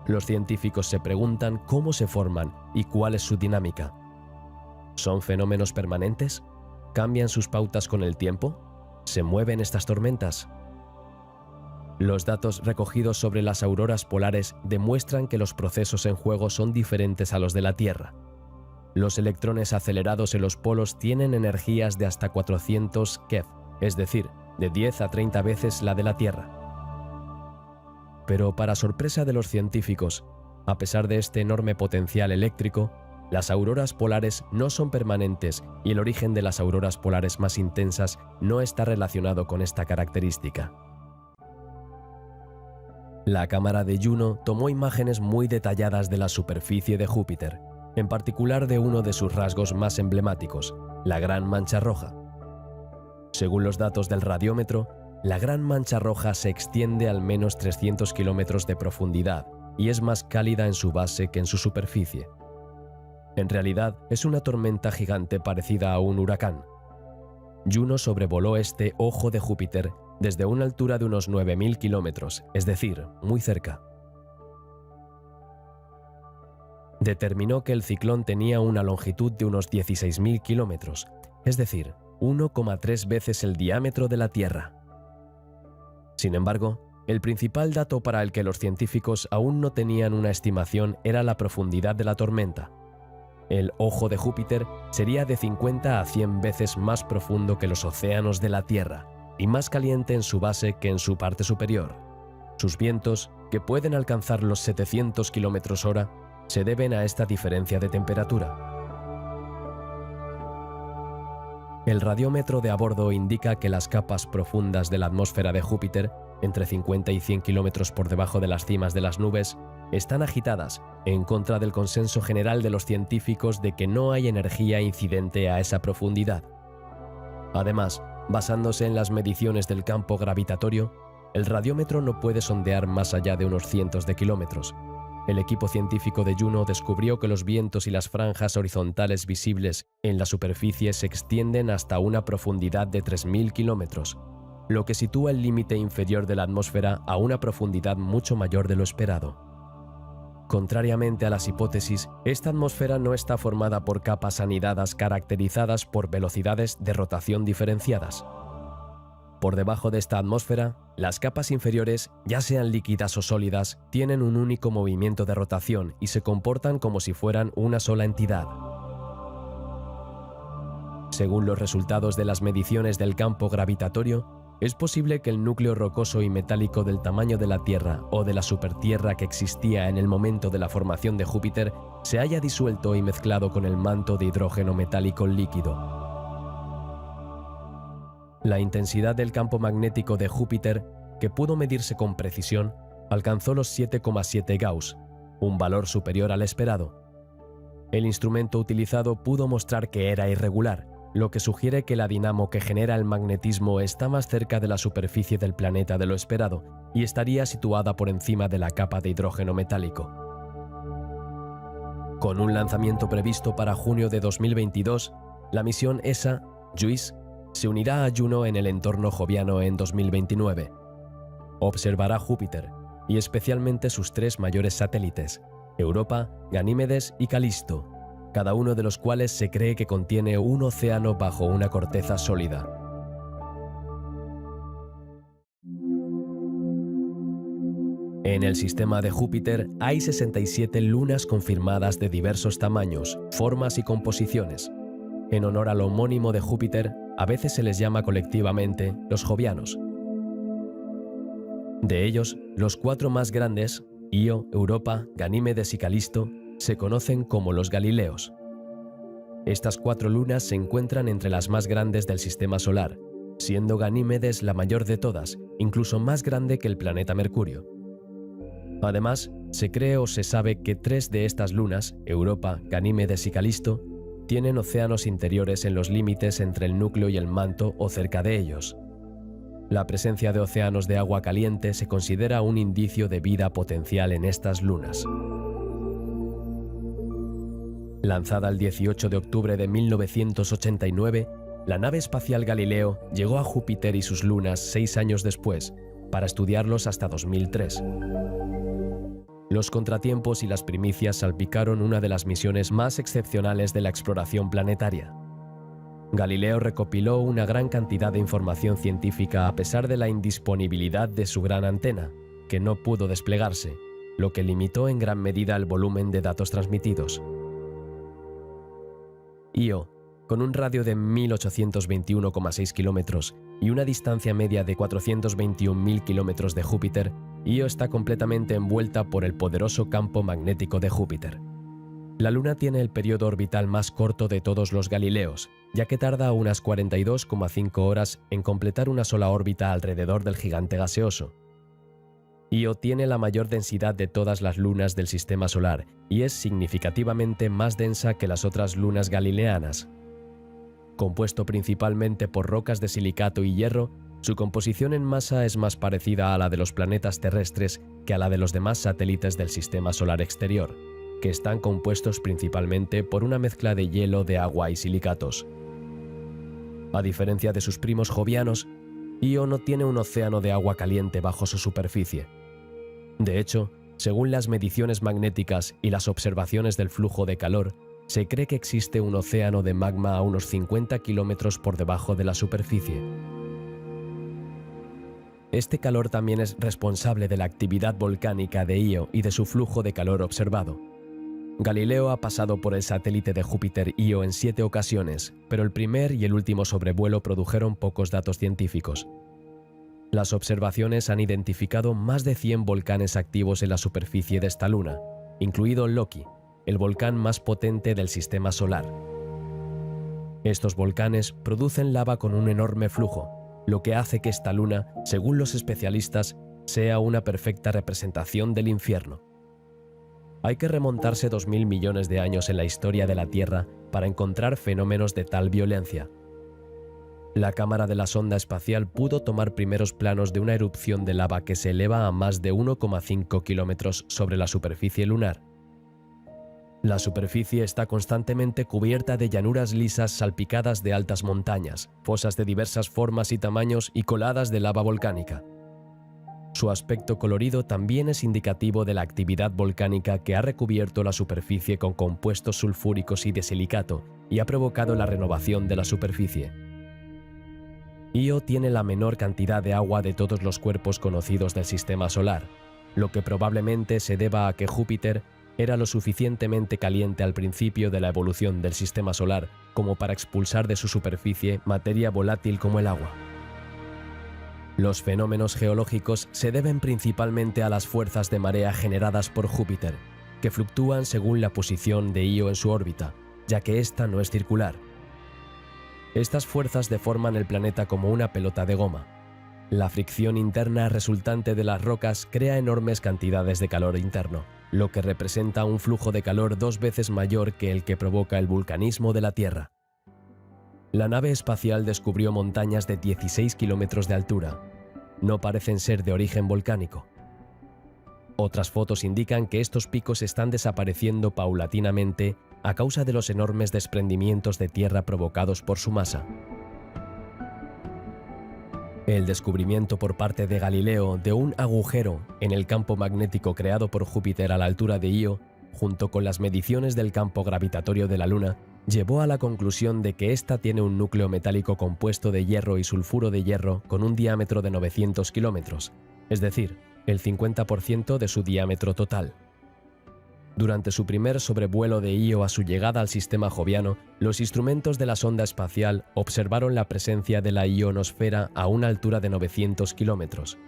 Los científicos se preguntan cómo se forman y cuál es su dinámica. ¿Son fenómenos permanentes? ¿Cambian sus pautas con el tiempo? ¿Se mueven estas tormentas? Los datos recogidos sobre las auroras polares demuestran que los procesos en juego son diferentes a los de la Tierra. Los electrones acelerados en los polos tienen energías de hasta 400 keV, es decir, de 10 a 30 veces la de la Tierra. Pero para sorpresa de los científicos, a pesar de este enorme potencial eléctrico, las auroras polares no son permanentes y el origen de las auroras polares más intensas no está relacionado con esta característica. La cámara de Juno tomó imágenes muy detalladas de la superficie de Júpiter, en particular de uno de sus rasgos más emblemáticos, la Gran Mancha Roja. Según los datos del radiómetro, la Gran Mancha Roja se extiende al menos 300 kilómetros de profundidad y es más cálida en su base que en su superficie. En realidad, es una tormenta gigante parecida a un huracán. Juno sobrevoló este ojo de Júpiter desde una altura de unos 9.000 kilómetros, es decir, muy cerca. Determinó que el ciclón tenía una longitud de unos 16.000 kilómetros, es decir, 1,3 veces el diámetro de la Tierra. Sin embargo, el principal dato para el que los científicos aún no tenían una estimación era la profundidad de la tormenta. El ojo de Júpiter sería de 50 a 100 veces más profundo que los océanos de la Tierra y más caliente en su base que en su parte superior. Sus vientos, que pueden alcanzar los 700 km/h, se deben a esta diferencia de temperatura. El radiómetro de a bordo indica que las capas profundas de la atmósfera de Júpiter, entre 50 y 100 kilómetros por debajo de las cimas de las nubes, están agitadas, en contra del consenso general de los científicos de que no hay energía incidente a esa profundidad. Además, basándose en las mediciones del campo gravitatorio, el radiómetro no puede sondear más allá de unos cientos de kilómetros. El equipo científico de Juno descubrió que los vientos y las franjas horizontales visibles en la superficie se extienden hasta una profundidad de 3.000 kilómetros, lo que sitúa el límite inferior de la atmósfera a una profundidad mucho mayor de lo esperado. Contrariamente a las hipótesis, esta atmósfera no está formada por capas anidadas caracterizadas por velocidades de rotación diferenciadas. Por debajo de esta atmósfera, las capas inferiores, ya sean líquidas o sólidas, tienen un único movimiento de rotación y se comportan como si fueran una sola entidad. Según los resultados de las mediciones del campo gravitatorio, es posible que el núcleo rocoso y metálico del tamaño de la Tierra o de la supertierra que existía en el momento de la formación de Júpiter se haya disuelto y mezclado con el manto de hidrógeno metálico líquido. La intensidad del campo magnético de Júpiter, que pudo medirse con precisión, alcanzó los 7,7 Gauss, un valor superior al esperado. El instrumento utilizado pudo mostrar que era irregular, lo que sugiere que la dinamo que genera el magnetismo está más cerca de la superficie del planeta de lo esperado y estaría situada por encima de la capa de hidrógeno metálico. Con un lanzamiento previsto para junio de 2022, la misión ESA, JUICE, se unirá a Juno en el entorno joviano en 2029. Observará Júpiter, y especialmente sus tres mayores satélites, Europa, Ganímedes y Calisto, cada uno de los cuales se cree que contiene un océano bajo una corteza sólida. En el sistema de Júpiter hay 67 lunas confirmadas de diversos tamaños, formas y composiciones. En honor al homónimo de Júpiter, a veces se les llama colectivamente los jovianos. De ellos, los cuatro más grandes, Io, Europa, Ganímedes y Calisto, se conocen como los Galileos. Estas cuatro lunas se encuentran entre las más grandes del sistema solar, siendo Ganímedes la mayor de todas, incluso más grande que el planeta Mercurio. Además, se cree o se sabe que tres de estas lunas, Europa, Ganímedes y Calisto, tienen océanos interiores en los límites entre el núcleo y el manto o cerca de ellos. La presencia de océanos de agua caliente se considera un indicio de vida potencial en estas lunas. Lanzada el 18 de octubre de 1989, la nave espacial Galileo llegó a Júpiter y sus lunas 6 años después, para estudiarlos hasta 2003. Los contratiempos y las primicias salpicaron una de las misiones más excepcionales de la exploración planetaria. Galileo recopiló una gran cantidad de información científica a pesar de la indisponibilidad de su gran antena, que no pudo desplegarse, lo que limitó en gran medida el volumen de datos transmitidos. Io, con un radio de 1821,6 kilómetros y una distancia media de 421.000 kilómetros de Júpiter, Io está completamente envuelta por el poderoso campo magnético de Júpiter. La Luna tiene el periodo orbital más corto de todos los Galileos, ya que tarda unas 42,5 horas en completar una sola órbita alrededor del gigante gaseoso. Io tiene la mayor densidad de todas las lunas del sistema solar y es significativamente más densa que las otras lunas galileanas. Compuesto principalmente por rocas de silicato y hierro, su composición en masa es más parecida a la de los planetas terrestres que a la de los demás satélites del sistema solar exterior, que están compuestos principalmente por una mezcla de hielo, de agua y silicatos. A diferencia de sus primos jovianos, Io no tiene un océano de agua caliente bajo su superficie. De hecho, según las mediciones magnéticas y las observaciones del flujo de calor, se cree que existe un océano de magma a unos 50 kilómetros por debajo de la superficie. Este calor también es responsable de la actividad volcánica de Io y de su flujo de calor observado. Galileo ha pasado por el satélite de Júpiter Io en 7 ocasiones, pero el primer y el último sobrevuelo produjeron pocos datos científicos. Las observaciones han identificado más de 100 volcanes activos en la superficie de esta luna, incluido Loki, el volcán más potente del sistema solar. Estos volcanes producen lava con un enorme flujo, lo que hace que esta luna, según los especialistas, sea una perfecta representación del infierno. Hay que remontarse 2000 millones de años en la historia de la Tierra para encontrar fenómenos de tal violencia. La cámara de la sonda espacial pudo tomar primeros planos de una erupción de lava que se eleva a más de 1,5 kilómetros sobre la superficie lunar. La superficie está constantemente cubierta de llanuras lisas salpicadas de altas montañas, fosas de diversas formas y tamaños y coladas de lava volcánica. Su aspecto colorido también es indicativo de la actividad volcánica que ha recubierto la superficie con compuestos sulfúricos y de silicato y ha provocado la renovación de la superficie. Io tiene la menor cantidad de agua de todos los cuerpos conocidos del sistema solar, lo que probablemente se deba a que Júpiter era lo suficientemente caliente al principio de la evolución del sistema solar como para expulsar de su superficie materia volátil como el agua. Los fenómenos geológicos se deben principalmente a las fuerzas de marea generadas por Júpiter, que fluctúan según la posición de Io en su órbita, ya que ésta no es circular. Estas fuerzas deforman el planeta como una pelota de goma. La fricción interna resultante de las rocas crea enormes cantidades de calor interno, lo que representa un flujo de calor 2 veces mayor que el que provoca el vulcanismo de la Tierra. La nave espacial descubrió montañas de 16 kilómetros de altura. No parecen ser de origen volcánico. Otras fotos indican que estos picos están desapareciendo paulatinamente a causa de los enormes desprendimientos de tierra provocados por su masa. El descubrimiento por parte de Galileo de un agujero en el campo magnético creado por Júpiter a la altura de Io, junto con las mediciones del campo gravitatorio de la Luna, llevó a la conclusión de que ésta tiene un núcleo metálico compuesto de hierro y sulfuro de hierro con un diámetro de 900 kilómetros, es decir, el 50% de su diámetro total. Durante su primer sobrevuelo de Io a su llegada al sistema joviano, los instrumentos de la sonda espacial observaron la presencia de la ionosfera a una altura de 900 kilómetros,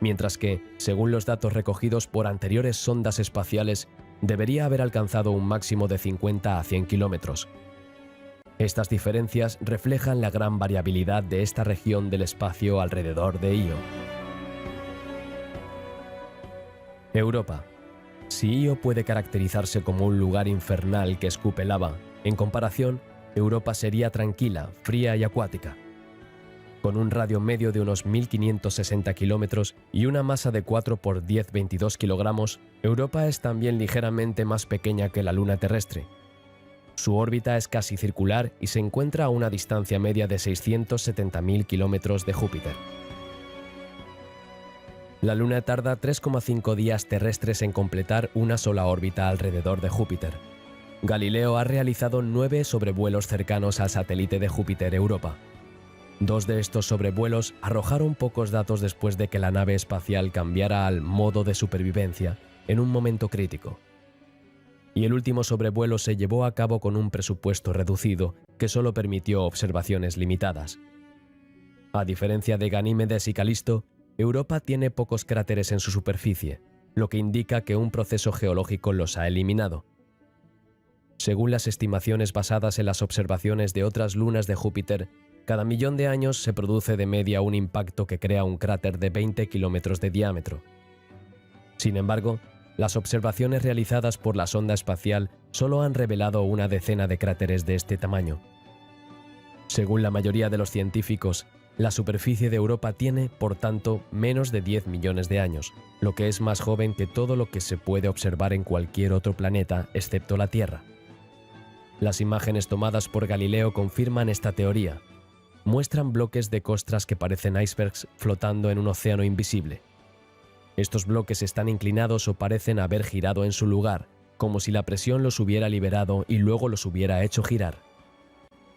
mientras que, según los datos recogidos por anteriores sondas espaciales, debería haber alcanzado un máximo de 50 a 100 kilómetros. Estas diferencias reflejan la gran variabilidad de esta región del espacio alrededor de Io. Europa. Si Io puede caracterizarse como un lugar infernal que escupe lava, en comparación, Europa sería tranquila, fría y acuática. Con un radio medio de unos 1.560 kilómetros y una masa de 4 por 10-22 kilogramos, Europa es también ligeramente más pequeña que la Luna terrestre. Su órbita es casi circular y se encuentra a una distancia media de 670.000 kilómetros de Júpiter. La Luna tarda 3,5 días terrestres en completar una sola órbita alrededor de Júpiter. Galileo ha realizado 9 sobrevuelos cercanos al satélite de Júpiter, Europa. 2 de estos sobrevuelos arrojaron pocos datos después de que la nave espacial cambiara al modo de supervivencia en un momento crítico. Y el último sobrevuelo se llevó a cabo con un presupuesto reducido que solo permitió observaciones limitadas. A diferencia de Ganímedes y Calisto, Europa tiene pocos cráteres en su superficie, lo que indica que un proceso geológico los ha eliminado. Según las estimaciones basadas en las observaciones de otras lunas de Júpiter, cada millón de años se produce de media un impacto que crea un cráter de 20 kilómetros de diámetro. Sin embargo, las observaciones realizadas por la sonda espacial solo han revelado una decena de cráteres de este tamaño. Según la mayoría de los científicos, la superficie de Europa tiene, por tanto, menos de 10 millones de años, lo que es más joven que todo lo que se puede observar en cualquier otro planeta excepto la Tierra. Las imágenes tomadas por Galileo confirman esta teoría. Muestran bloques de costras que parecen icebergs flotando en un océano invisible. Estos bloques están inclinados o parecen haber girado en su lugar, como si la presión los hubiera liberado y luego los hubiera hecho girar.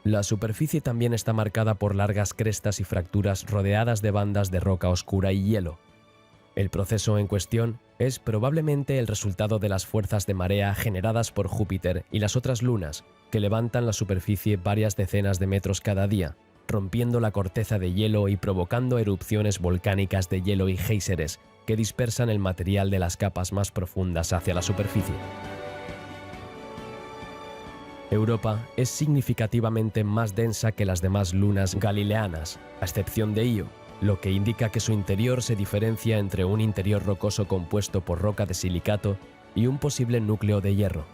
La superficie también está marcada por largas crestas y fracturas rodeadas de bandas de roca oscura y hielo. El proceso en cuestión es probablemente el resultado de las fuerzas de marea generadas por Júpiter y las otras lunas, que levantan la superficie varias decenas de metros cada día, rompiendo la corteza de hielo y provocando erupciones volcánicas de hielo y géiseres que dispersan el material de las capas más profundas hacia la superficie. Europa es significativamente más densa que las demás lunas galileanas, a excepción de Io, lo que indica que su interior se diferencia entre un interior rocoso compuesto por roca de silicato y un posible núcleo de hierro.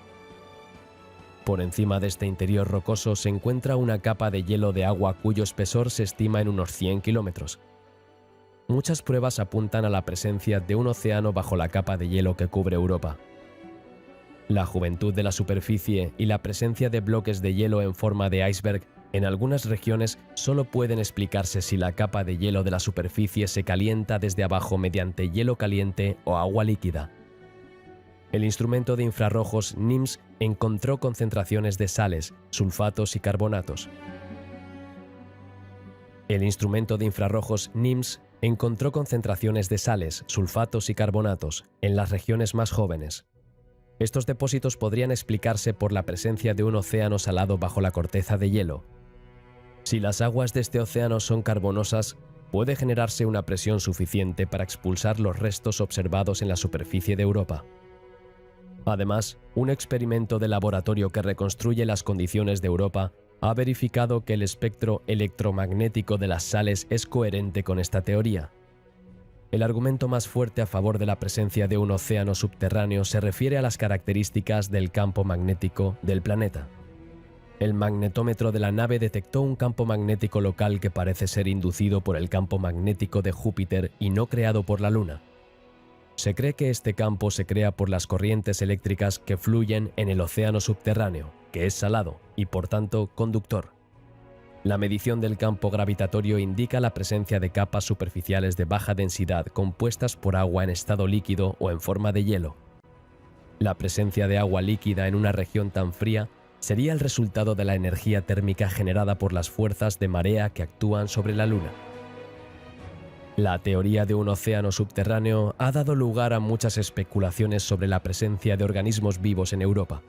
Por encima de este interior rocoso se encuentra una capa de hielo de agua cuyo espesor se estima en unos 100 kilómetros. Muchas pruebas apuntan a la presencia de un océano bajo la capa de hielo que cubre Europa. La juventud de la superficie y la presencia de bloques de hielo en forma de iceberg en algunas regiones solo pueden explicarse si la capa de hielo de la superficie se calienta desde abajo mediante hielo caliente o agua líquida. El instrumento de infrarrojos NIMS encontró concentraciones de sales, sulfatos y carbonatos. El instrumento de infrarrojos NIMS encontró concentraciones de sales, sulfatos y carbonatos en las regiones más jóvenes. Estos depósitos podrían explicarse por la presencia de un océano salado bajo la corteza de hielo. Si las aguas de este océano son carbonosas, puede generarse una presión suficiente para expulsar los restos observados en la superficie de Europa. Además, un experimento de laboratorio que reconstruye las condiciones de Europa ha verificado que el espectro electromagnético de las sales es coherente con esta teoría. El argumento más fuerte a favor de la presencia de un océano subterráneo se refiere a las características del campo magnético del planeta. El magnetómetro de la nave detectó un campo magnético local que parece ser inducido por el campo magnético de Júpiter y no creado por la Luna. Se cree que este campo se crea por las corrientes eléctricas que fluyen en el océano subterráneo, que es salado y por tanto conductor. La medición del campo gravitatorio indica la presencia de capas superficiales de baja densidad compuestas por agua en estado líquido o en forma de hielo. La presencia de agua líquida en una región tan fría sería el resultado de la energía térmica generada por las fuerzas de marea que actúan sobre la Luna. La teoría de un océano subterráneo ha dado lugar a muchas especulaciones sobre la presencia de organismos vivos en Europa.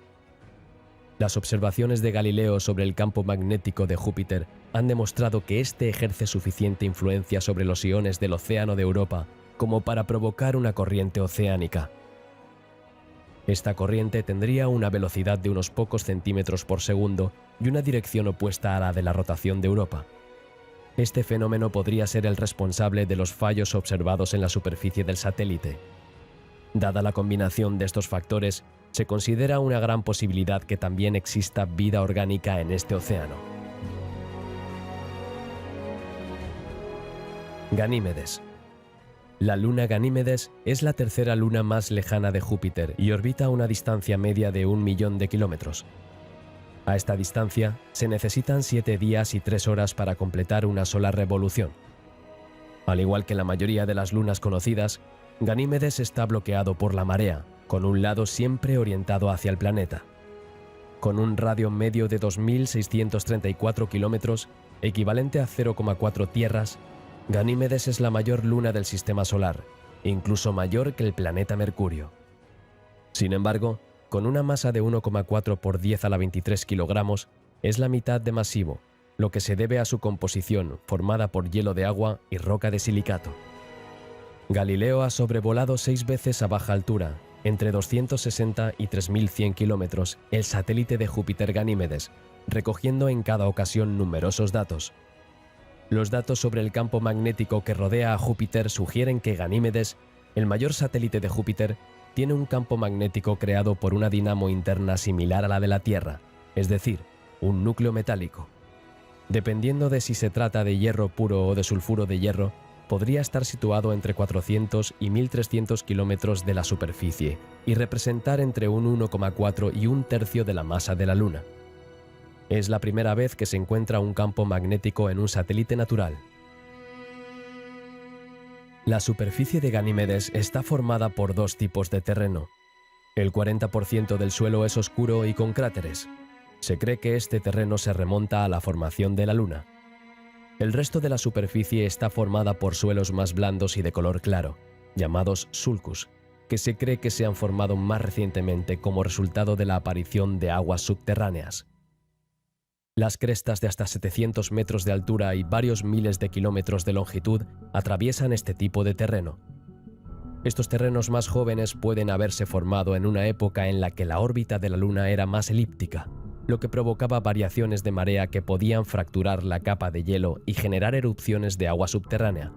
Las observaciones de Galileo sobre el campo magnético de Júpiter han demostrado que éste ejerce suficiente influencia sobre los iones del océano de Europa como para provocar una corriente oceánica. Esta corriente tendría una velocidad de unos pocos centímetros por segundo y una dirección opuesta a la de la rotación de Europa. Este fenómeno podría ser el responsable de los fallos observados en la superficie del satélite. Dada la combinación de estos factores, se considera una gran posibilidad que también exista vida orgánica en este océano. Ganímedes. La luna Ganímedes es la tercera luna más lejana de Júpiter y orbita a una distancia media de 1 millón de kilómetros. A esta distancia, se necesitan 7 días y 3 horas para completar una sola revolución. Al igual que la mayoría de las lunas conocidas, Ganímedes está bloqueado por la marea, con un lado siempre orientado hacia el planeta. Con un radio medio de 2.634 kilómetros, equivalente a 0,4 tierras, Ganímedes es la mayor luna del sistema solar, incluso mayor que el planeta Mercurio. Sin embargo, con una masa de 1,4 por 10 a la 23 kilogramos, es la mitad de masivo, lo que se debe a su composición formada por hielo de agua y roca de silicato. Galileo ha sobrevolado 6 veces a baja altura, entre 260 y 3.100 kilómetros, el satélite de Júpiter Ganímedes, recogiendo en cada ocasión numerosos datos. Los datos sobre el campo magnético que rodea a Júpiter sugieren que Ganímedes, el mayor satélite de Júpiter, tiene un campo magnético creado por una dinamo interna similar a la de la Tierra, es decir, un núcleo metálico. Dependiendo de si se trata de hierro puro o de sulfuro de hierro, podría estar situado entre 400 y 1.300 kilómetros de la superficie y representar entre un 1,4 y un tercio de la masa de la Luna. Es la primera vez que se encuentra un campo magnético en un satélite natural. La superficie de Ganímedes está formada por 2 tipos de terreno. El 40% del suelo es oscuro y con cráteres. Se cree que este terreno se remonta a la formación de la Luna. El resto de la superficie está formada por suelos más blandos y de color claro, llamados sulcus, que se cree que se han formado más recientemente como resultado de la aparición de aguas subterráneas. Las crestas de hasta 700 metros de altura y varios miles de kilómetros de longitud atraviesan este tipo de terreno. Estos terrenos más jóvenes pueden haberse formado en una época en la que la órbita de la Luna era más elíptica, lo que provocaba variaciones de marea que podían fracturar la capa de hielo y generar erupciones de agua subterránea.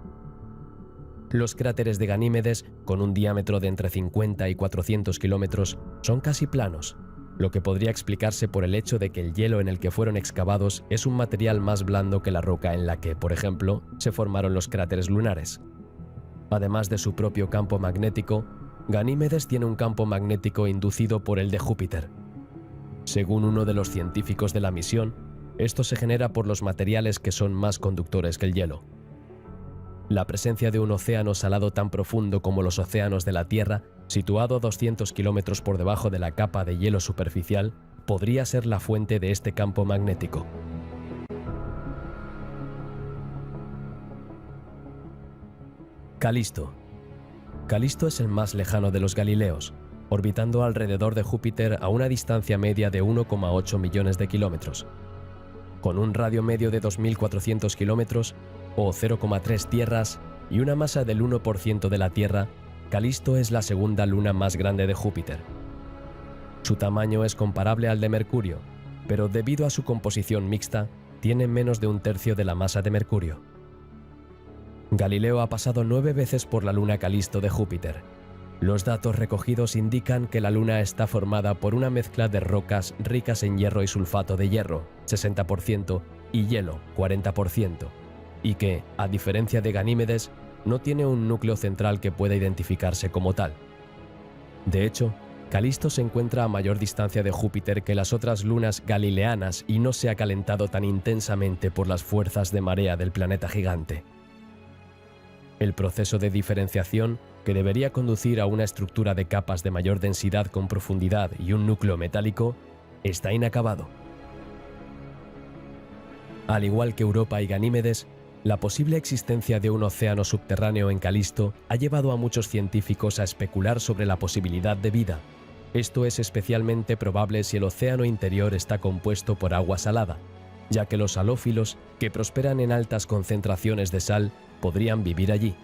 Los cráteres de Ganímedes, con un diámetro de entre 50 y 400 kilómetros, son casi planos, lo que podría explicarse por el hecho de que el hielo en el que fueron excavados es un material más blando que la roca en la que, por ejemplo, se formaron los cráteres lunares. Además de su propio campo magnético, Ganímedes tiene un campo magnético inducido por el de Júpiter. Según uno de los científicos de la misión, esto se genera por los materiales que son más conductores que el hielo. La presencia de un océano salado tan profundo como los océanos de la Tierra, situado a 200 kilómetros por debajo de la capa de hielo superficial, podría ser la fuente de este campo magnético. Calisto. Calisto es el más lejano de los Galileos, orbitando alrededor de Júpiter a una distancia media de 1,8 millones de kilómetros. Con un radio medio de 2.400 kilómetros, o 0,3 tierras, y una masa del 1% de la Tierra, Calisto es la segunda luna más grande de Júpiter. Su tamaño es comparable al de Mercurio, pero debido a su composición mixta, tiene menos de un tercio de la masa de Mercurio. Galileo ha pasado 9 veces por la luna Calisto de Júpiter. Los datos recogidos indican que la luna está formada por una mezcla de rocas ricas en hierro y sulfato de hierro, 60%, y hielo, 40%, y que, a diferencia de Ganímedes, no tiene un núcleo central que pueda identificarse como tal. De hecho, Calisto se encuentra a mayor distancia de Júpiter que las otras lunas galileanas y no se ha calentado tan intensamente por las fuerzas de marea del planeta gigante. El proceso de diferenciación, que debería conducir a una estructura de capas de mayor densidad con profundidad y un núcleo metálico, está inacabado. Al igual que Europa y Ganímedes, la posible existencia de un océano subterráneo en Calisto ha llevado a muchos científicos a especular sobre la posibilidad de vida. Esto es especialmente probable si el océano interior está compuesto por agua salada, ya que los halófilos, que prosperan en altas concentraciones de sal, podrían vivir allí.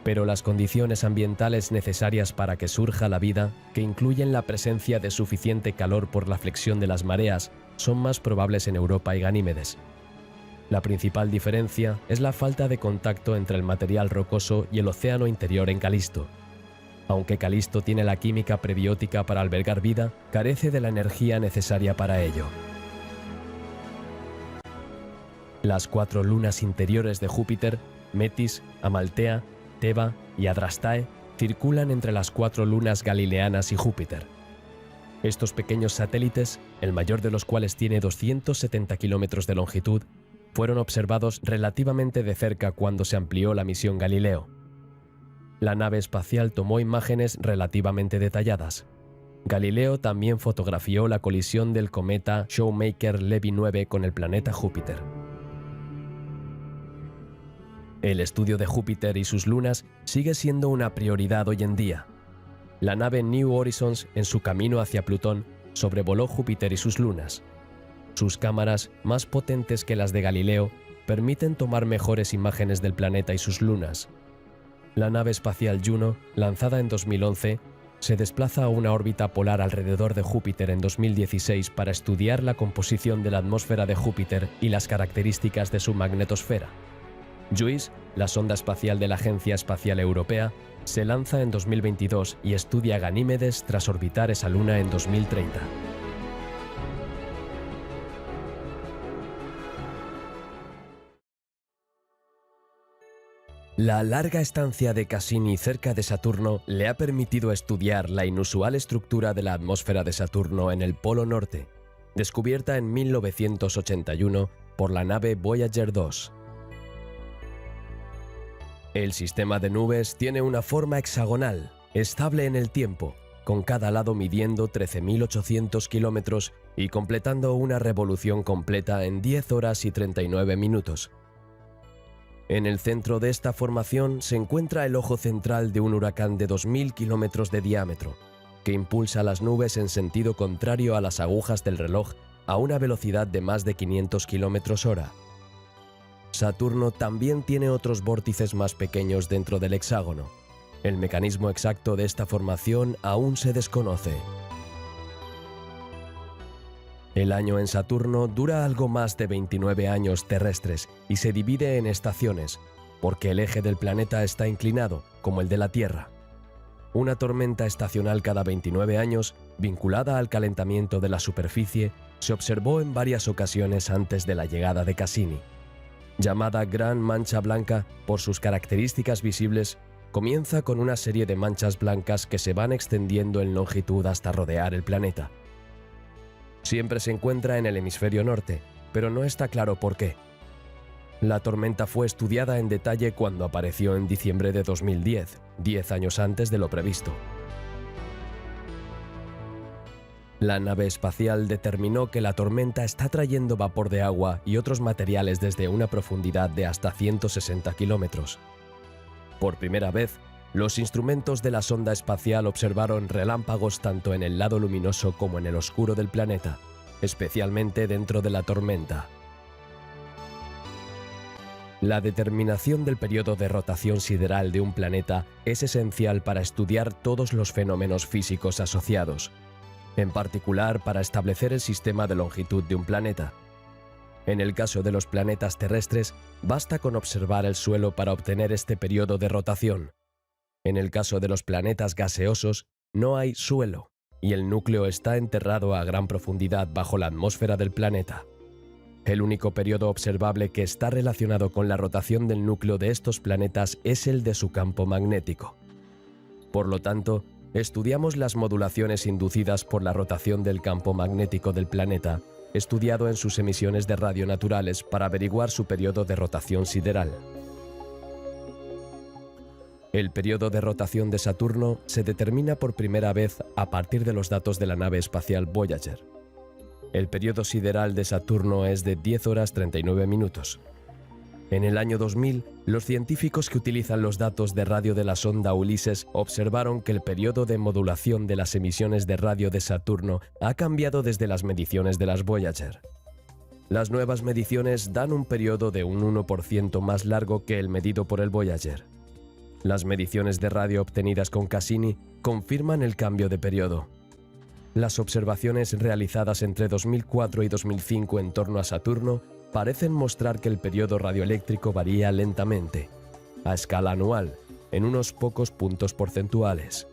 Pero las condiciones ambientales necesarias para que surja la vida, que incluyen la presencia de suficiente calor por la flexión de las mareas, son más probables en Europa y Ganímedes. La principal diferencia es la falta de contacto entre el material rocoso y el océano interior en Calisto. Aunque Calisto tiene la química prebiótica para albergar vida, carece de la energía necesaria para ello. Las 4 lunas interiores de Júpiter, Metis, Amaltea, Teba y Adrastae, circulan entre las 4 lunas galileanas y Júpiter. Estos pequeños satélites, el mayor de los cuales tiene 270 kilómetros de longitud, fueron observados relativamente de cerca cuando se amplió la misión Galileo. La nave espacial tomó imágenes relativamente detalladas. Galileo también fotografió la colisión del cometa Shoemaker-Levy 9 con el planeta Júpiter. El estudio de Júpiter y sus lunas sigue siendo una prioridad hoy en día. La nave New Horizons, en su camino hacia Plutón, sobrevoló Júpiter y sus lunas. Sus cámaras, más potentes que las de Galileo, permiten tomar mejores imágenes del planeta y sus lunas. La nave espacial Juno, lanzada en 2011, se desplaza a una órbita polar alrededor de Júpiter en 2016 para estudiar la composición de la atmósfera de Júpiter y las características de su magnetosfera. JUICE, la sonda espacial de la Agencia Espacial Europea, se lanza en 2022 y estudia Ganímedes tras orbitar esa luna en 2030. La larga estancia de Cassini cerca de Saturno le ha permitido estudiar la inusual estructura de la atmósfera de Saturno en el Polo Norte, descubierta en 1981 por la nave Voyager 2. El sistema de nubes tiene una forma hexagonal, estable en el tiempo, con cada lado midiendo 13.800 kilómetros y completando una revolución completa en 10 horas y 39 minutos. En el centro de esta formación se encuentra el ojo central de un huracán de 2.000 kilómetros de diámetro, que impulsa las nubes en sentido contrario a las agujas del reloj a una velocidad de más de 500 kilómetros hora. Saturno también tiene otros vórtices más pequeños dentro del hexágono. El mecanismo exacto de esta formación aún se desconoce. El año en Saturno dura algo más de 29 años terrestres y se divide en estaciones, porque el eje del planeta está inclinado, como el de la Tierra. Una tormenta estacional cada 29 años, vinculada al calentamiento de la superficie, se observó en varias ocasiones antes de la llegada de Cassini. Llamada Gran Mancha Blanca por sus características visibles, comienza con una serie de manchas blancas que se van extendiendo en longitud hasta rodear el planeta. Siempre se encuentra en el hemisferio norte, pero no está claro por qué. La tormenta fue estudiada en detalle cuando apareció en diciembre de 2010, 10 años antes de lo previsto. La nave espacial determinó que la tormenta está trayendo vapor de agua y otros materiales desde una profundidad de hasta 160 kilómetros. Por primera vez, los instrumentos de la sonda espacial observaron relámpagos tanto en el lado luminoso como en el oscuro del planeta, especialmente dentro de la tormenta. La determinación del periodo de rotación sideral de un planeta es esencial para estudiar todos los fenómenos físicos asociados, en particular para establecer el sistema de longitud de un planeta. En el caso de los planetas terrestres, basta con observar el suelo para obtener este periodo de rotación. En el caso de los planetas gaseosos, no hay suelo, y el núcleo está enterrado a gran profundidad bajo la atmósfera del planeta. El único periodo observable que está relacionado con la rotación del núcleo de estos planetas es el de su campo magnético. Por lo tanto, estudiamos las modulaciones inducidas por la rotación del campo magnético del planeta, estudiado en sus emisiones de radio naturales para averiguar su periodo de rotación sideral. El periodo de rotación de Saturno se determina por primera vez a partir de los datos de la nave espacial Voyager. El periodo sideral de Saturno es de 10 horas 39 minutos. En el año 2000, los científicos que utilizan los datos de radio de la sonda Ulises observaron que el periodo de modulación de las emisiones de radio de Saturno ha cambiado desde las mediciones de las Voyager. Las nuevas mediciones dan un periodo de un 1% más largo que el medido por el Voyager. Las mediciones de radio obtenidas con Cassini confirman el cambio de periodo. Las observaciones realizadas entre 2004 y 2005 en torno a Saturno parecen mostrar que el periodo radioeléctrico varía lentamente, a escala anual, en unos pocos puntos porcentuales.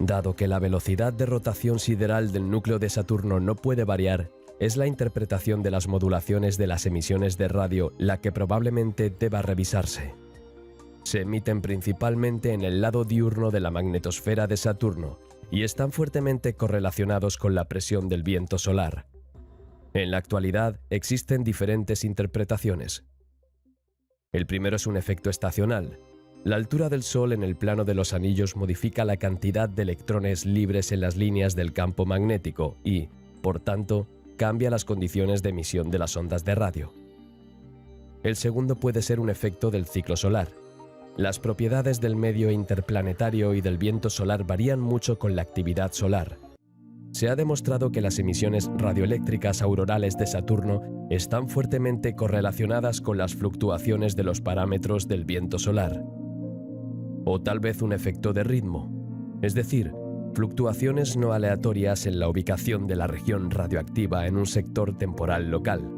Dado que la velocidad de rotación sideral del núcleo de Saturno no puede variar, es la interpretación de las modulaciones de las emisiones de radio la que probablemente deba revisarse. Se emiten principalmente en el lado diurno de la magnetosfera de Saturno y están fuertemente correlacionados con la presión del viento solar. En la actualidad existen diferentes interpretaciones. El primero es un efecto estacional. La altura del Sol en el plano de los anillos modifica la cantidad de electrones libres en las líneas del campo magnético y, por tanto, cambia las condiciones de emisión de las ondas de radio. El segundo puede ser un efecto del ciclo solar. Las propiedades del medio interplanetario y del viento solar varían mucho con la actividad solar. Se ha demostrado que las emisiones radioeléctricas aurorales de Saturno están fuertemente correlacionadas con las fluctuaciones de los parámetros del viento solar. O tal vez un efecto de ritmo, es decir, fluctuaciones no aleatorias en la ubicación de la región radioactiva en un sector temporal local.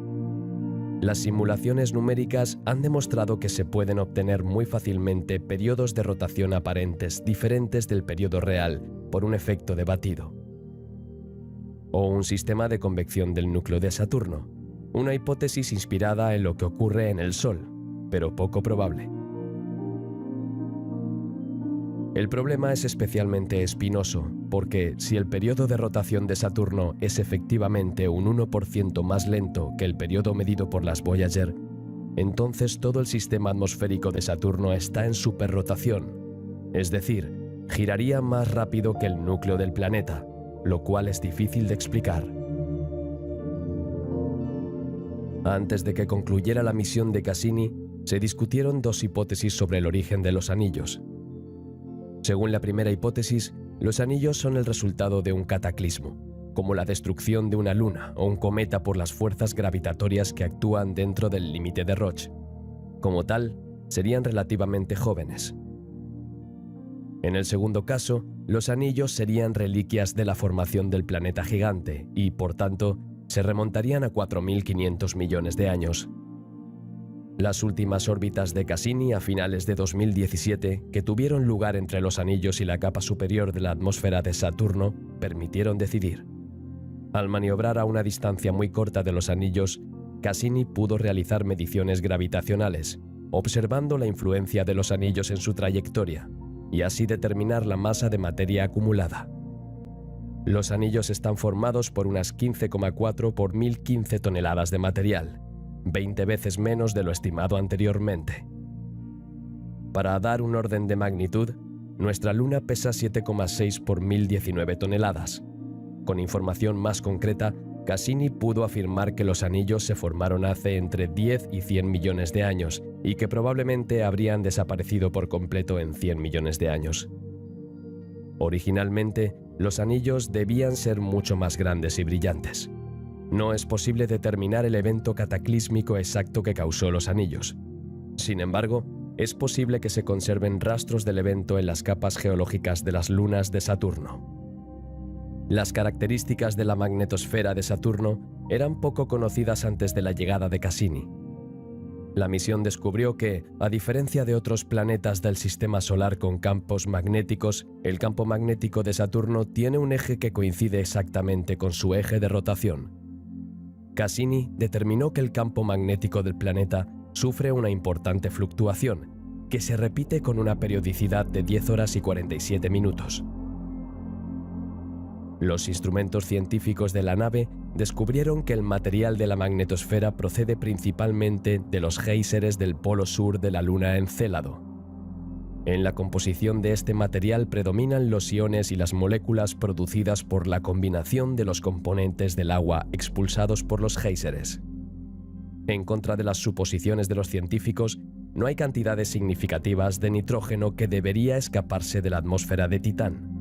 Las simulaciones numéricas han demostrado que se pueden obtener muy fácilmente periodos de rotación aparentes diferentes del periodo real por un efecto de batido. O un sistema de convección del núcleo de Saturno, una hipótesis inspirada en lo que ocurre en el Sol, pero poco probable. El problema es especialmente espinoso, porque si el periodo de rotación de Saturno es efectivamente un 1% más lento que el periodo medido por las Voyager, entonces todo el sistema atmosférico de Saturno está en superrotación, es decir, giraría más rápido que el núcleo del planeta, lo cual es difícil de explicar. Antes de que concluyera la misión de Cassini, se discutieron dos hipótesis sobre el origen de los anillos. Según la primera hipótesis, los anillos son el resultado de un cataclismo, como la destrucción de una luna o un cometa por las fuerzas gravitatorias que actúan dentro del límite de Roche. Como tal, serían relativamente jóvenes. En el segundo caso, los anillos serían reliquias de la formación del planeta gigante y, por tanto, se remontarían a 4.500 millones de años. Las últimas órbitas de Cassini a finales de 2017, que tuvieron lugar entre los anillos y la capa superior de la atmósfera de Saturno, permitieron decidir. Al maniobrar a una distancia muy corta de los anillos, Cassini pudo realizar mediciones gravitacionales, observando la influencia de los anillos en su trayectoria, y así determinar la masa de materia acumulada. Los anillos están formados por unas 15,4 por 1015 toneladas de material, 20 veces menos de lo estimado anteriormente. Para dar un orden de magnitud, nuestra Luna pesa 7,6 por 1019 toneladas. Con información más concreta, Cassini pudo afirmar que los anillos se formaron hace entre 10 y 100 millones de años y que probablemente habrían desaparecido por completo en 100 millones de años. Originalmente, los anillos debían ser mucho más grandes y brillantes. No es posible determinar el evento cataclísmico exacto que causó los anillos. Sin embargo, es posible que se conserven rastros del evento en las capas geológicas de las lunas de Saturno. Las características de la magnetosfera de Saturno eran poco conocidas antes de la llegada de Cassini. La misión descubrió que, a diferencia de otros planetas del sistema solar con campos magnéticos, el campo magnético de Saturno tiene un eje que coincide exactamente con su eje de rotación. Cassini determinó que el campo magnético del planeta sufre una importante fluctuación, que se repite con una periodicidad de 10 horas y 47 minutos. Los instrumentos científicos de la nave descubrieron que el material de la magnetosfera procede principalmente de los géiseres del polo sur de la luna Encélado. En la composición de este material predominan los iones y las moléculas producidas por la combinación de los componentes del agua expulsados por los géiseres. En contra de las suposiciones de los científicos, no hay cantidades significativas de nitrógeno que debería escaparse de la atmósfera de Titán.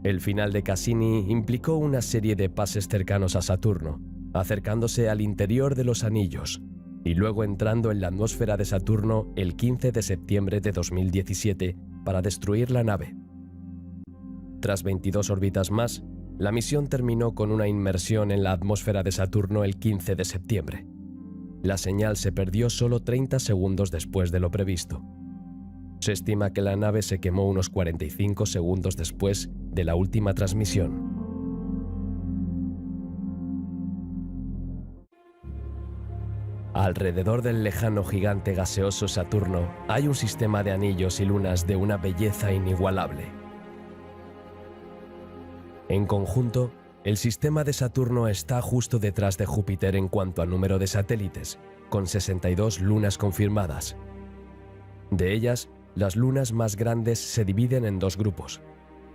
El final de Cassini implicó una serie de pases cercanos a Saturno, acercándose al interior de los anillos, y luego entrando en la atmósfera de Saturno el 15 de septiembre de 2017 para destruir la nave. Tras 22 órbitas más, la misión terminó con una inmersión en la atmósfera de Saturno el 15 de septiembre. La señal se perdió solo 30 segundos después de lo previsto. Se estima que la nave se quemó unos 45 segundos después de la última transmisión. Alrededor del lejano gigante gaseoso Saturno hay un sistema de anillos y lunas de una belleza inigualable. En conjunto, el sistema de Saturno está justo detrás de Júpiter en cuanto a número de satélites, con 62 lunas confirmadas. De ellas, las lunas más grandes se dividen en dos grupos: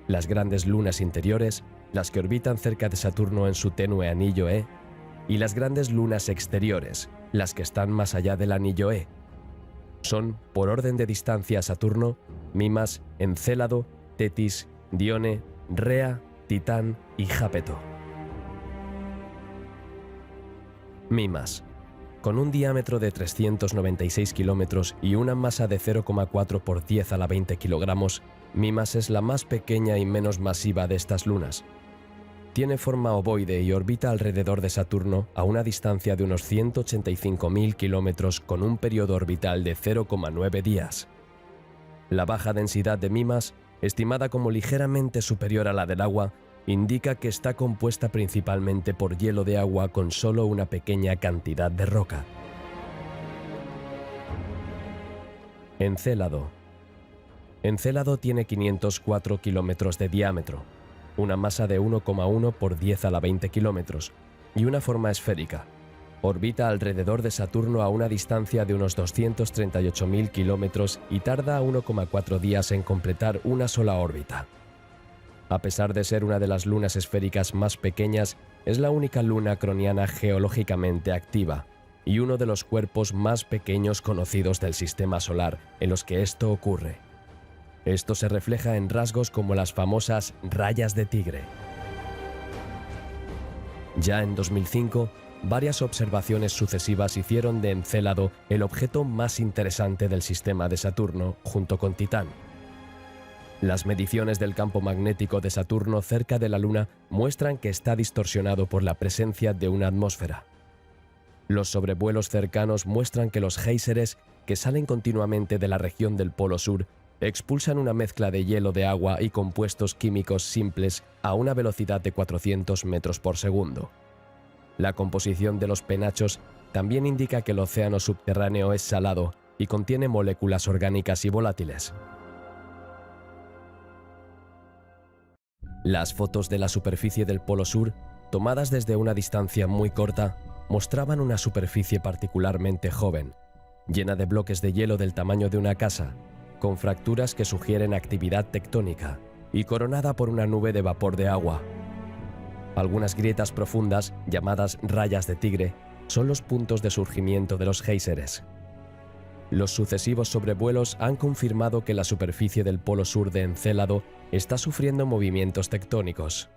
las grandes lunas interiores, las que orbitan cerca de Saturno en su tenue anillo E, y las grandes lunas exteriores, las que están más allá del anillo E. Son, por orden de distancia a Saturno, Mimas, Encélado, Tetis, Dione, Rea, Titán y Jápeto. Mimas. Con un diámetro de 396 kilómetros y una masa de 0,4 por 10 a la 20 kilogramos, Mimas es la más pequeña y menos masiva de estas lunas. Tiene forma ovoide y orbita alrededor de Saturno a una distancia de unos 185.000 kilómetros con un periodo orbital de 0,9 días. La baja densidad de Mimas, estimada como ligeramente superior a la del agua, indica que está compuesta principalmente por hielo de agua con solo una pequeña cantidad de roca. Encélado. Encélado tiene 504 kilómetros de diámetro, una masa de 1,1 por 10 a la 20 kilómetros y una forma esférica. Orbita alrededor de Saturno a una distancia de unos 238.000 kilómetros y tarda 1,4 días en completar una sola órbita. A pesar de ser una de las lunas esféricas más pequeñas, es la única luna croniana geológicamente activa y uno de los cuerpos más pequeños conocidos del sistema solar en los que esto ocurre. Esto se refleja en rasgos como las famosas rayas de tigre. Ya en 2005, varias observaciones sucesivas hicieron de Encélado el objeto más interesante del sistema de Saturno, junto con Titán. Las mediciones del campo magnético de Saturno cerca de la Luna muestran que está distorsionado por la presencia de una atmósfera. Los sobrevuelos cercanos muestran que los géiseres, que salen continuamente de la región del Polo Sur, expulsan una mezcla de hielo de agua y compuestos químicos simples a una velocidad de 400 metros por segundo. La composición de los penachos también indica que el océano subterráneo es salado y contiene moléculas orgánicas y volátiles. Las fotos de la superficie del Polo Sur, tomadas desde una distancia muy corta, mostraban una superficie particularmente joven, llena de bloques de hielo del tamaño de una casa, con fracturas que sugieren actividad tectónica y coronada por una nube de vapor de agua. Algunas grietas profundas, llamadas rayas de tigre, son los puntos de surgimiento de los géiseres. Los sucesivos sobrevuelos han confirmado que la superficie del polo sur de Encélado está sufriendo movimientos tectónicos.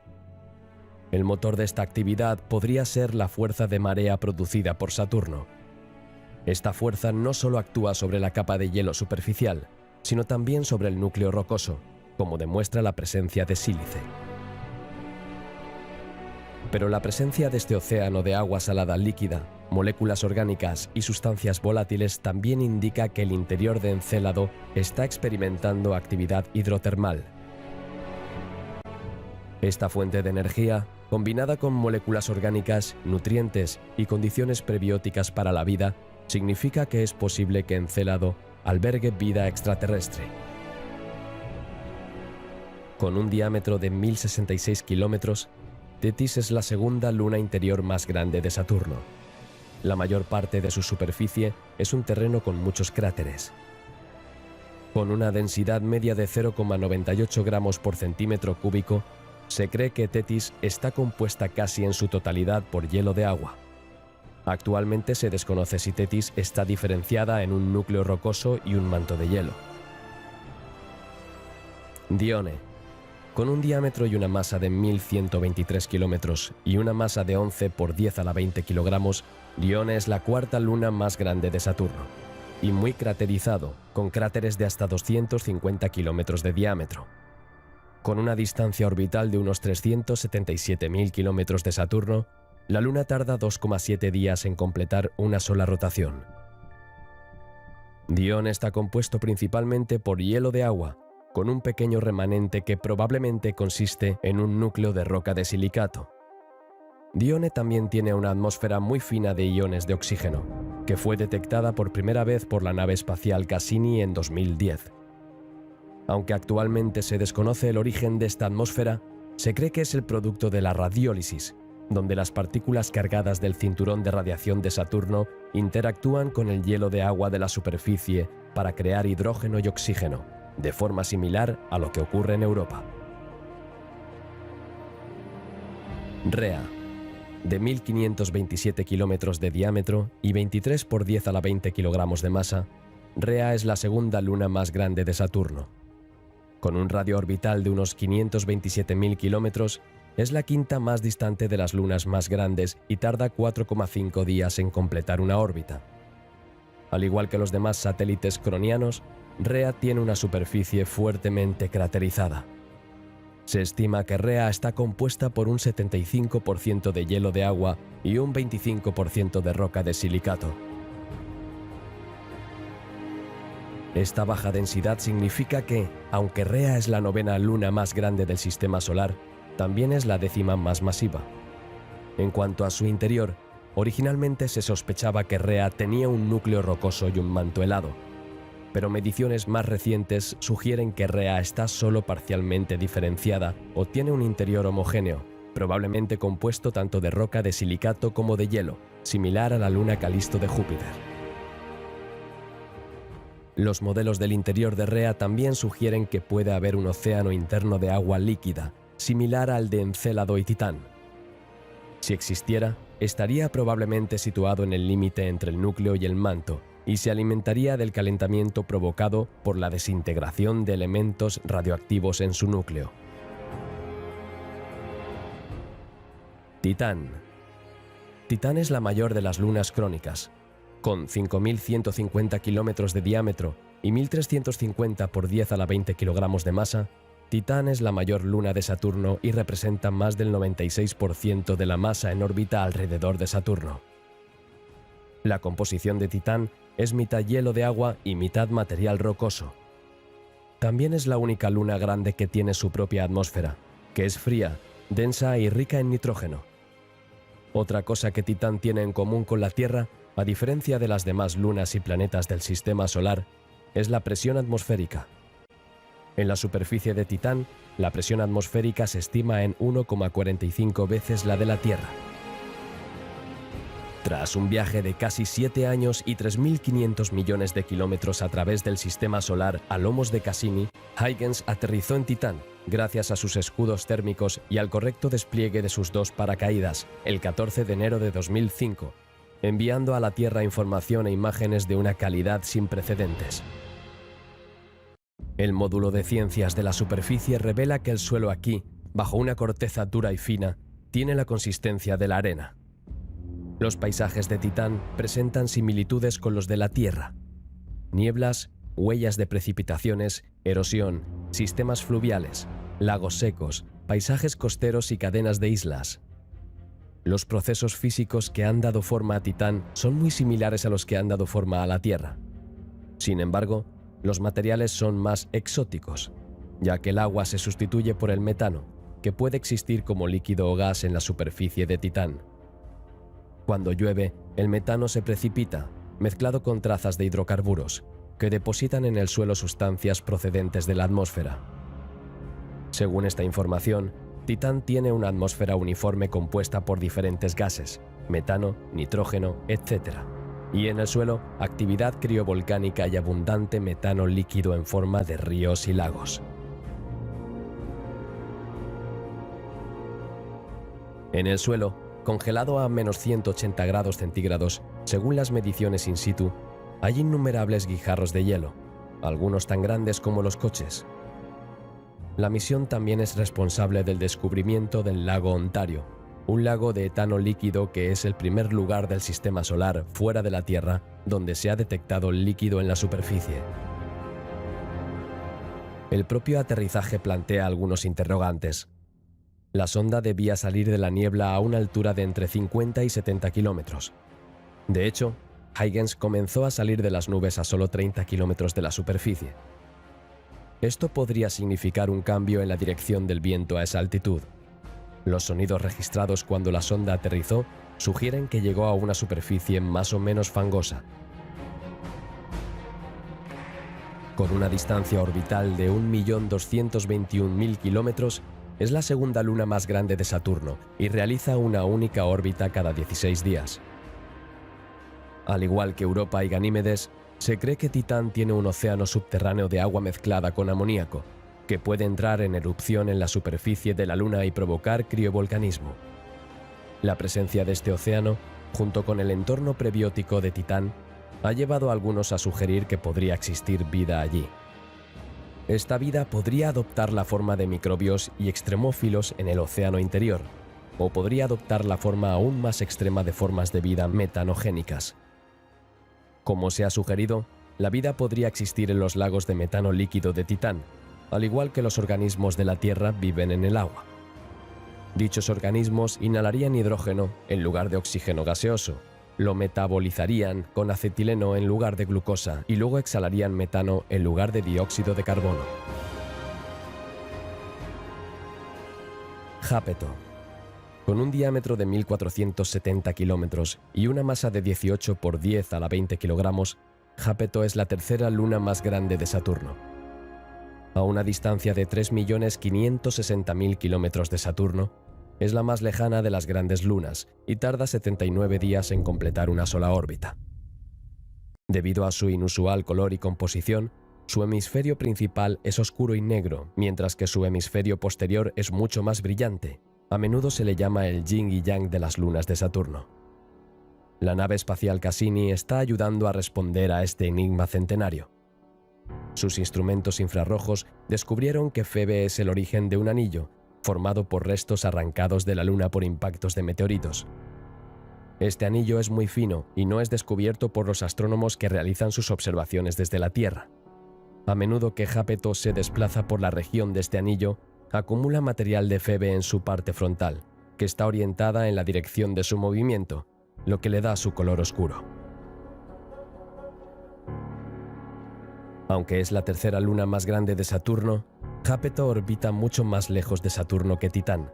El motor de esta actividad podría ser la fuerza de marea producida por Saturno. Esta fuerza no solo actúa sobre la capa de hielo superficial, sino también sobre el núcleo rocoso, como demuestra la presencia de sílice. Pero la presencia de este océano de agua salada líquida, moléculas orgánicas y sustancias volátiles también indica que el interior de Encélado está experimentando actividad hidrotermal. Esta fuente de energía, combinada con moléculas orgánicas, nutrientes y condiciones prebióticas para la vida, significa que es posible que Encélado albergue vida extraterrestre. Con un diámetro de 1066 kilómetros, Tetis es la segunda luna interior más grande de Saturno. La mayor parte de su superficie es un terreno con muchos cráteres. Con una densidad media de 0,98 gramos por centímetro cúbico, se cree que Tetis está compuesta casi en su totalidad por hielo de agua. Actualmente se desconoce si Tetis está diferenciada en un núcleo rocoso y un manto de hielo. Dione. Con un diámetro y una masa de 1.123 kilómetros y una masa de 11 por 10 a la 20 kilogramos, Dione es la cuarta luna más grande de Saturno, y muy craterizado, con cráteres de hasta 250 kilómetros de diámetro. Con una distancia orbital de unos 377.000 kilómetros de Saturno, la Luna tarda 2,7 días en completar una sola rotación. Dione está compuesto principalmente por hielo de agua, con un pequeño remanente que probablemente consiste en un núcleo de roca de silicato. Dione también tiene una atmósfera muy fina de iones de oxígeno, que fue detectada por primera vez por la nave espacial Cassini en 2010. Aunque actualmente se desconoce el origen de esta atmósfera, se cree que es el producto de la radiólisis, donde las partículas cargadas del cinturón de radiación de Saturno interactúan con el hielo de agua de la superficie para crear hidrógeno y oxígeno, de forma similar a lo que ocurre en Europa. Rea. De 1.527 kilómetros de diámetro y 23 por 10 a la 20 kilogramos de masa, Rea es la segunda luna más grande de Saturno. Con un radio orbital de unos 527.000 kilómetros, es la quinta más distante de las lunas más grandes y tarda 4,5 días en completar una órbita. Al igual que los demás satélites cronianos, Rea tiene una superficie fuertemente craterizada. Se estima que Rea está compuesta por un 75% de hielo de agua y un 25% de roca de silicato. Esta baja densidad significa que, aunque Rea es la novena luna más grande del sistema solar, también es la 10ª más masiva. En cuanto a su interior, originalmente se sospechaba que Rea tenía un núcleo rocoso y un manto helado, pero mediciones más recientes sugieren que Rea está solo parcialmente diferenciada o tiene un interior homogéneo, probablemente compuesto tanto de roca de silicato como de hielo, similar a la luna Calisto de Júpiter. Los modelos del interior de Rea también sugieren que puede haber un océano interno de agua líquida, similar al de Encélado y Titán. Si existiera, estaría probablemente situado en el límite entre el núcleo y el manto, y se alimentaría del calentamiento provocado por la desintegración de elementos radioactivos en su núcleo. Titán. Titán es la mayor de las lunas crónicas. Con 5.150 kilómetros de diámetro y 1.350 por 10 a la 20 kilogramos de masa, Titán es la mayor luna de Saturno y representa más del 96% de la masa en órbita alrededor de Saturno. La composición de Titán es mitad hielo de agua y mitad material rocoso. También es la única luna grande que tiene su propia atmósfera, que es fría, densa y rica en nitrógeno. Otra cosa que Titán tiene en común con la Tierra, a diferencia de las demás lunas y planetas del sistema solar, es la presión atmosférica. En la superficie de Titán, la presión atmosférica se estima en 1,45 veces la de la Tierra. Tras un viaje de casi 7 años y 3.500 millones de kilómetros a través del sistema solar a lomos de Cassini, Huygens aterrizó en Titán gracias a sus escudos térmicos y al correcto despliegue de sus 2 paracaídas, el 14 de enero de 2005, enviando a la Tierra información e imágenes de una calidad sin precedentes. El módulo de ciencias de la superficie revela que el suelo aquí, bajo una corteza dura y fina, tiene la consistencia de la arena. Los paisajes de Titán presentan similitudes con los de la Tierra. Nieblas, huellas de precipitaciones, erosión, sistemas fluviales, lagos secos, paisajes costeros y cadenas de islas. Los procesos físicos que han dado forma a Titán son muy similares a los que han dado forma a la Tierra. Sin embargo, los materiales son más exóticos, ya que el agua se sustituye por el metano, que puede existir como líquido o gas en la superficie de Titán. Cuando llueve, el metano se precipita, mezclado con trazas de hidrocarburos, que depositan en el suelo sustancias procedentes de la atmósfera. Según esta información, Titán tiene una atmósfera uniforme compuesta por diferentes gases, metano, nitrógeno, etc. Y en el suelo, actividad criovolcánica y abundante metano líquido en forma de ríos y lagos. En el suelo, congelado a menos 180 grados centígrados, según las mediciones in situ, hay innumerables guijarros de hielo, algunos tan grandes como los coches. La misión también es responsable del descubrimiento del lago Ontario, un lago de etano líquido que es el primer lugar del sistema solar fuera de la Tierra donde se ha detectado líquido en la superficie. El propio aterrizaje plantea algunos interrogantes. La sonda debía salir de la niebla a una altura de entre 50 y 70 kilómetros. De hecho, Huygens comenzó a salir de las nubes a solo 30 kilómetros de la superficie. Esto podría significar un cambio en la dirección del viento a esa altitud. Los sonidos registrados cuando la sonda aterrizó sugieren que llegó a una superficie más o menos fangosa. Con una distancia orbital de 1.221.000 kilómetros, es la segunda luna más grande de Saturno y realiza una única órbita cada 16 días. Al igual que Europa y Ganímedes, se cree que Titán tiene un océano subterráneo de agua mezclada con amoníaco, que puede entrar en erupción en la superficie de la Luna y provocar criovolcanismo. La presencia de este océano, junto con el entorno prebiótico de Titán, ha llevado a algunos a sugerir que podría existir vida allí. Esta vida podría adoptar la forma de microbios y extremófilos en el océano interior, o podría adoptar la forma aún más extrema de formas de vida metanogénicas. Como se ha sugerido, la vida podría existir en los lagos de metano líquido de Titán, al igual que los organismos de la Tierra viven en el agua. Dichos organismos inhalarían hidrógeno en lugar de oxígeno gaseoso, lo metabolizarían con acetileno en lugar de glucosa y luego exhalarían metano en lugar de dióxido de carbono. Jápeto. Con un diámetro de 1.470 kilómetros y una masa de 18 por 10 a la 20 kilogramos, Jápeto es la tercera luna más grande de Saturno. A una distancia de 3.560.000 kilómetros de Saturno, es la más lejana de las grandes lunas y tarda 79 días en completar una sola órbita. Debido a su inusual color y composición, su hemisferio principal es oscuro y negro, mientras que su hemisferio posterior es mucho más brillante. A menudo se le llama el yin y yang de las lunas de Saturno. La nave espacial Cassini está ayudando a responder a este enigma centenario. Sus instrumentos infrarrojos descubrieron que Febe es el origen de un anillo, formado por restos arrancados de la Luna por impactos de meteoritos. Este anillo es muy fino y no es descubierto por los astrónomos que realizan sus observaciones desde la Tierra. A menudo que Jápeto se desplaza por la región de este anillo, acumula material de Febe en su parte frontal, que está orientada en la dirección de su movimiento, lo que le da su color oscuro. Aunque es la tercera luna más grande de Saturno, Jápeto orbita mucho más lejos de Saturno que Titán.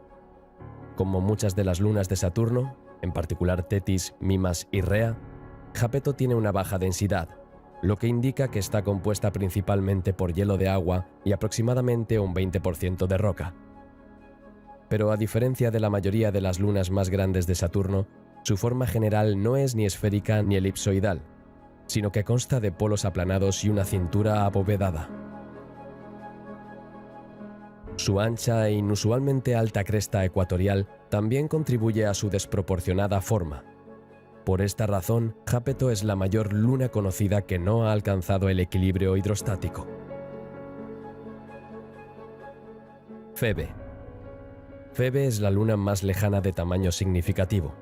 Como muchas de las lunas de Saturno, en particular Tetis, Mimas y Rea, Jápeto tiene una baja densidad, lo que indica que está compuesta principalmente por hielo de agua y aproximadamente un 20% de roca. Pero a diferencia de la mayoría de las lunas más grandes de Saturno, su forma general no es ni esférica ni elipsoidal, sino que consta de polos aplanados y una cintura abovedada. Su ancha e inusualmente alta cresta ecuatorial también contribuye a su desproporcionada forma. Por esta razón, Jápeto es la mayor luna conocida que no ha alcanzado el equilibrio hidrostático. Febe. Febe es la luna más lejana de tamaño significativo.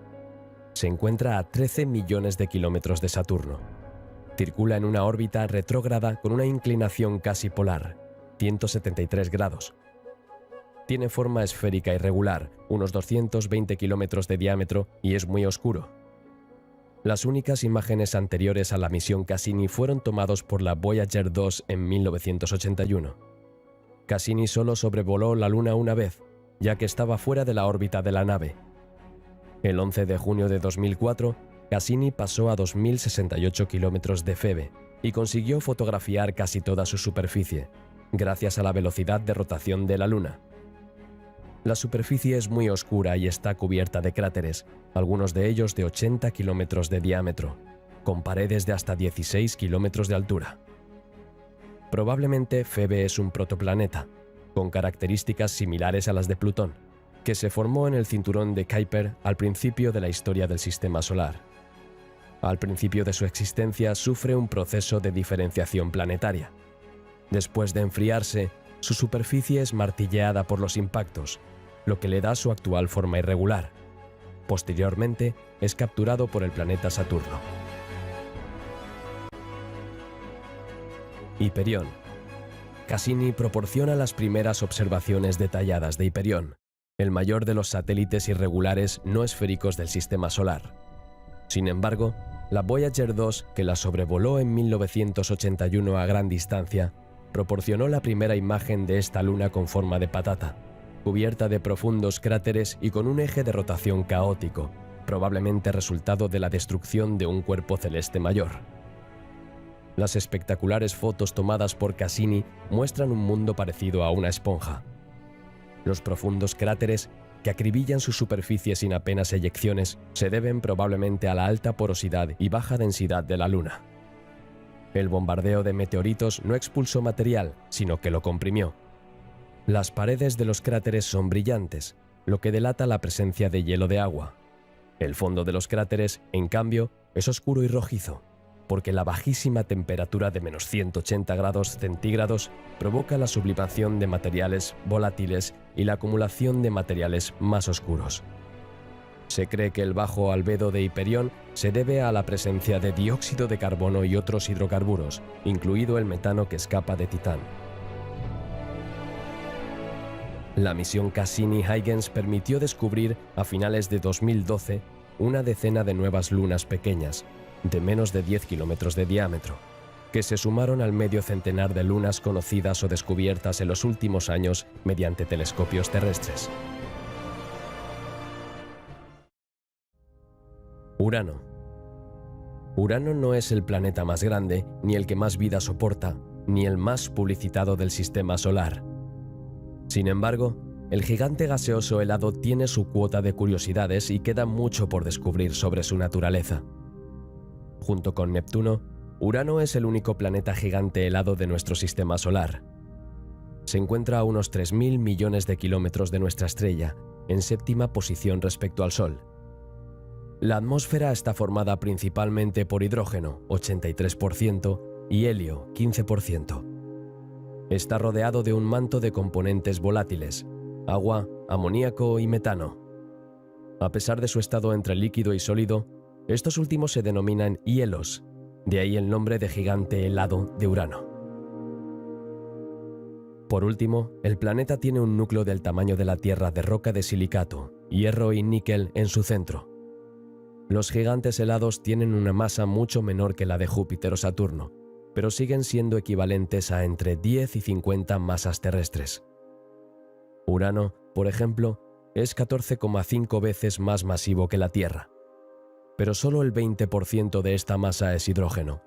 Se encuentra a 13 millones de kilómetros de Saturno. Circula en una órbita retrógrada con una inclinación casi polar, 173 grados. Tiene forma esférica irregular, unos 220 kilómetros de diámetro y es muy oscuro. Las únicas imágenes anteriores a la misión Cassini fueron tomados por la Voyager 2 en 1981. Cassini solo sobrevoló la Luna una vez, ya que estaba fuera de la órbita de la nave. El 11 de junio de 2004, Cassini pasó a 2.068 kilómetros de Febe y consiguió fotografiar casi toda su superficie, gracias a la velocidad de rotación de la Luna. La superficie es muy oscura y está cubierta de cráteres, algunos de ellos de 80 kilómetros de diámetro, con paredes de hasta 16 kilómetros de altura. Probablemente Febe es un protoplaneta, con características similares a las de Plutón, que se formó en el cinturón de Kuiper al principio de la historia del Sistema Solar. Al principio de su existencia sufre un proceso de diferenciación planetaria. Después de enfriarse, su superficie es martilleada por los impactos, lo que le da su actual forma irregular. Posteriormente, es capturado por el planeta Saturno. Hiperión. Cassini proporciona las primeras observaciones detalladas de Hiperión, el mayor de los satélites irregulares no esféricos del Sistema Solar. Sin embargo, la Voyager 2, que la sobrevoló en 1981 a gran distancia, proporcionó la primera imagen de esta luna con forma de patata, cubierta de profundos cráteres y con un eje de rotación caótico, probablemente resultado de la destrucción de un cuerpo celeste mayor. Las espectaculares fotos tomadas por Cassini muestran un mundo parecido a una esponja. Los profundos cráteres, que acribillan su superficie sin apenas eyecciones, se deben probablemente a la alta porosidad y baja densidad de la Luna. El bombardeo de meteoritos no expulsó material, sino que lo comprimió. Las paredes de los cráteres son brillantes, lo que delata la presencia de hielo de agua. El fondo de los cráteres, en cambio, es oscuro y rojizo, porque la bajísima temperatura de menos 180 grados centígrados provoca la sublimación de materiales volátiles y la acumulación de materiales más oscuros. Se cree que el bajo albedo de Hiperión se debe a la presencia de dióxido de carbono y otros hidrocarburos, incluido el metano que escapa de Titán. La misión Cassini-Huygens permitió descubrir, a finales de 2012, una decena de nuevas lunas pequeñas, de menos de 10 kilómetros de diámetro, que se sumaron al medio centenar de lunas conocidas o descubiertas en los últimos años mediante telescopios terrestres. Urano. Urano no es el planeta más grande, ni el que más vida soporta, ni el más publicitado del Sistema Solar. Sin embargo, el gigante gaseoso helado tiene su cuota de curiosidades y queda mucho por descubrir sobre su naturaleza. Junto con Neptuno, Urano es el único planeta gigante helado de nuestro Sistema Solar. Se encuentra a unos 3.000 millones de kilómetros de nuestra estrella, en séptima posición respecto al Sol. La atmósfera está formada principalmente por hidrógeno, 83%, y helio, 15%. Está rodeado de un manto de componentes volátiles, agua, amoníaco y metano. A pesar de su estado entre líquido y sólido, estos últimos se denominan hielos, de ahí el nombre de gigante helado de Urano. Por último, el planeta tiene un núcleo del tamaño de la Tierra de roca de silicato, hierro y níquel en su centro. Los gigantes helados tienen una masa mucho menor que la de Júpiter o Saturno, pero siguen siendo equivalentes a entre 10 y 50 masas terrestres. Urano, por ejemplo, es 14,5 veces más masivo que la Tierra, pero solo el 20% de esta masa es hidrógeno.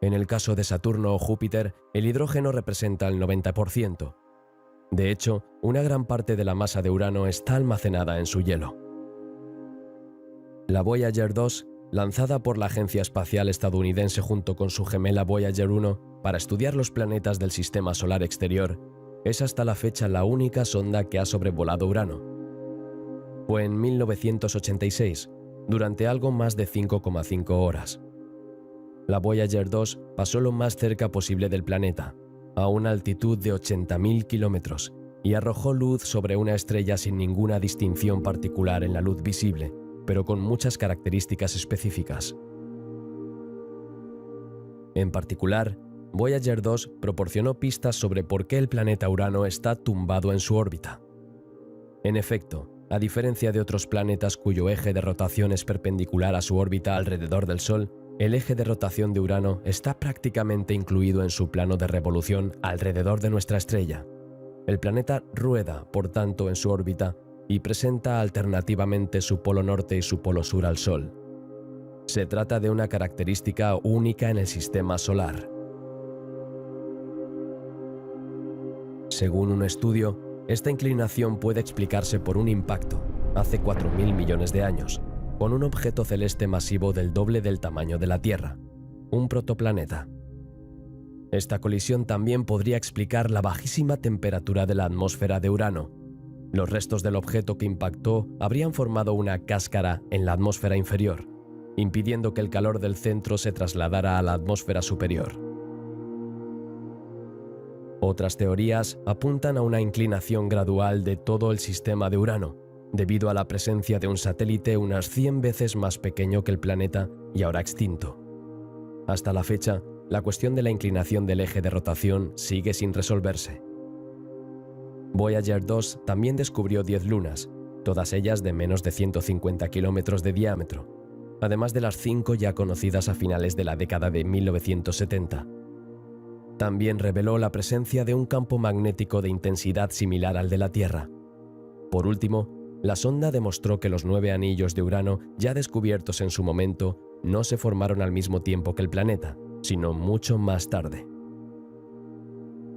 En el caso de Saturno o Júpiter, el hidrógeno representa el 90%. De hecho, una gran parte de la masa de Urano está almacenada en su hielo. La Voyager 2, lanzada por la Agencia Espacial Estadounidense junto con su gemela Voyager 1 para estudiar los planetas del Sistema Solar exterior, Es hasta la fecha la única sonda que ha sobrevolado Urano. Fue en 1986, durante algo más de 5,5 horas. La Voyager 2 pasó lo más cerca posible del planeta, a una altitud de 80.000 kilómetros, y arrojó luz sobre una estrella sin ninguna distinción particular en la luz visible, pero con muchas características específicas. En particular, Voyager 2 proporcionó pistas sobre por qué el planeta Urano está tumbado en su órbita. En efecto, a diferencia de otros planetas cuyo eje de rotación es perpendicular a su órbita alrededor del Sol, el eje de rotación de Urano está prácticamente incluido en su plano de revolución alrededor de nuestra estrella. El planeta rueda, por tanto, en su órbita y presenta alternativamente su polo norte y su polo sur al Sol. Se trata de una característica única en el sistema solar. Según un estudio, esta inclinación puede explicarse por un impacto, hace 4.000 millones de años, con un objeto celeste masivo del doble del tamaño de la Tierra, un protoplaneta. Esta colisión también podría explicar la bajísima temperatura de la atmósfera de Urano. Los restos del objeto que impactó habrían formado una cáscara en la atmósfera inferior, impidiendo que el calor del centro se trasladara a la atmósfera superior. Otras teorías apuntan a una inclinación gradual de todo el sistema de Urano, debido a la presencia de un satélite unas 100 veces más pequeño que el planeta y ahora extinto. Hasta la fecha, la cuestión de la inclinación del eje de rotación sigue sin resolverse. Voyager 2 también descubrió 10 lunas, todas ellas de menos de 150 kilómetros de diámetro, además de las 5 ya conocidas a finales de la década de 1970. También reveló la presencia de un campo magnético de intensidad similar al de la Tierra. Por último, la sonda demostró que los 9 anillos de Urano ya descubiertos en su momento no se formaron al mismo tiempo que el planeta, sino mucho más tarde.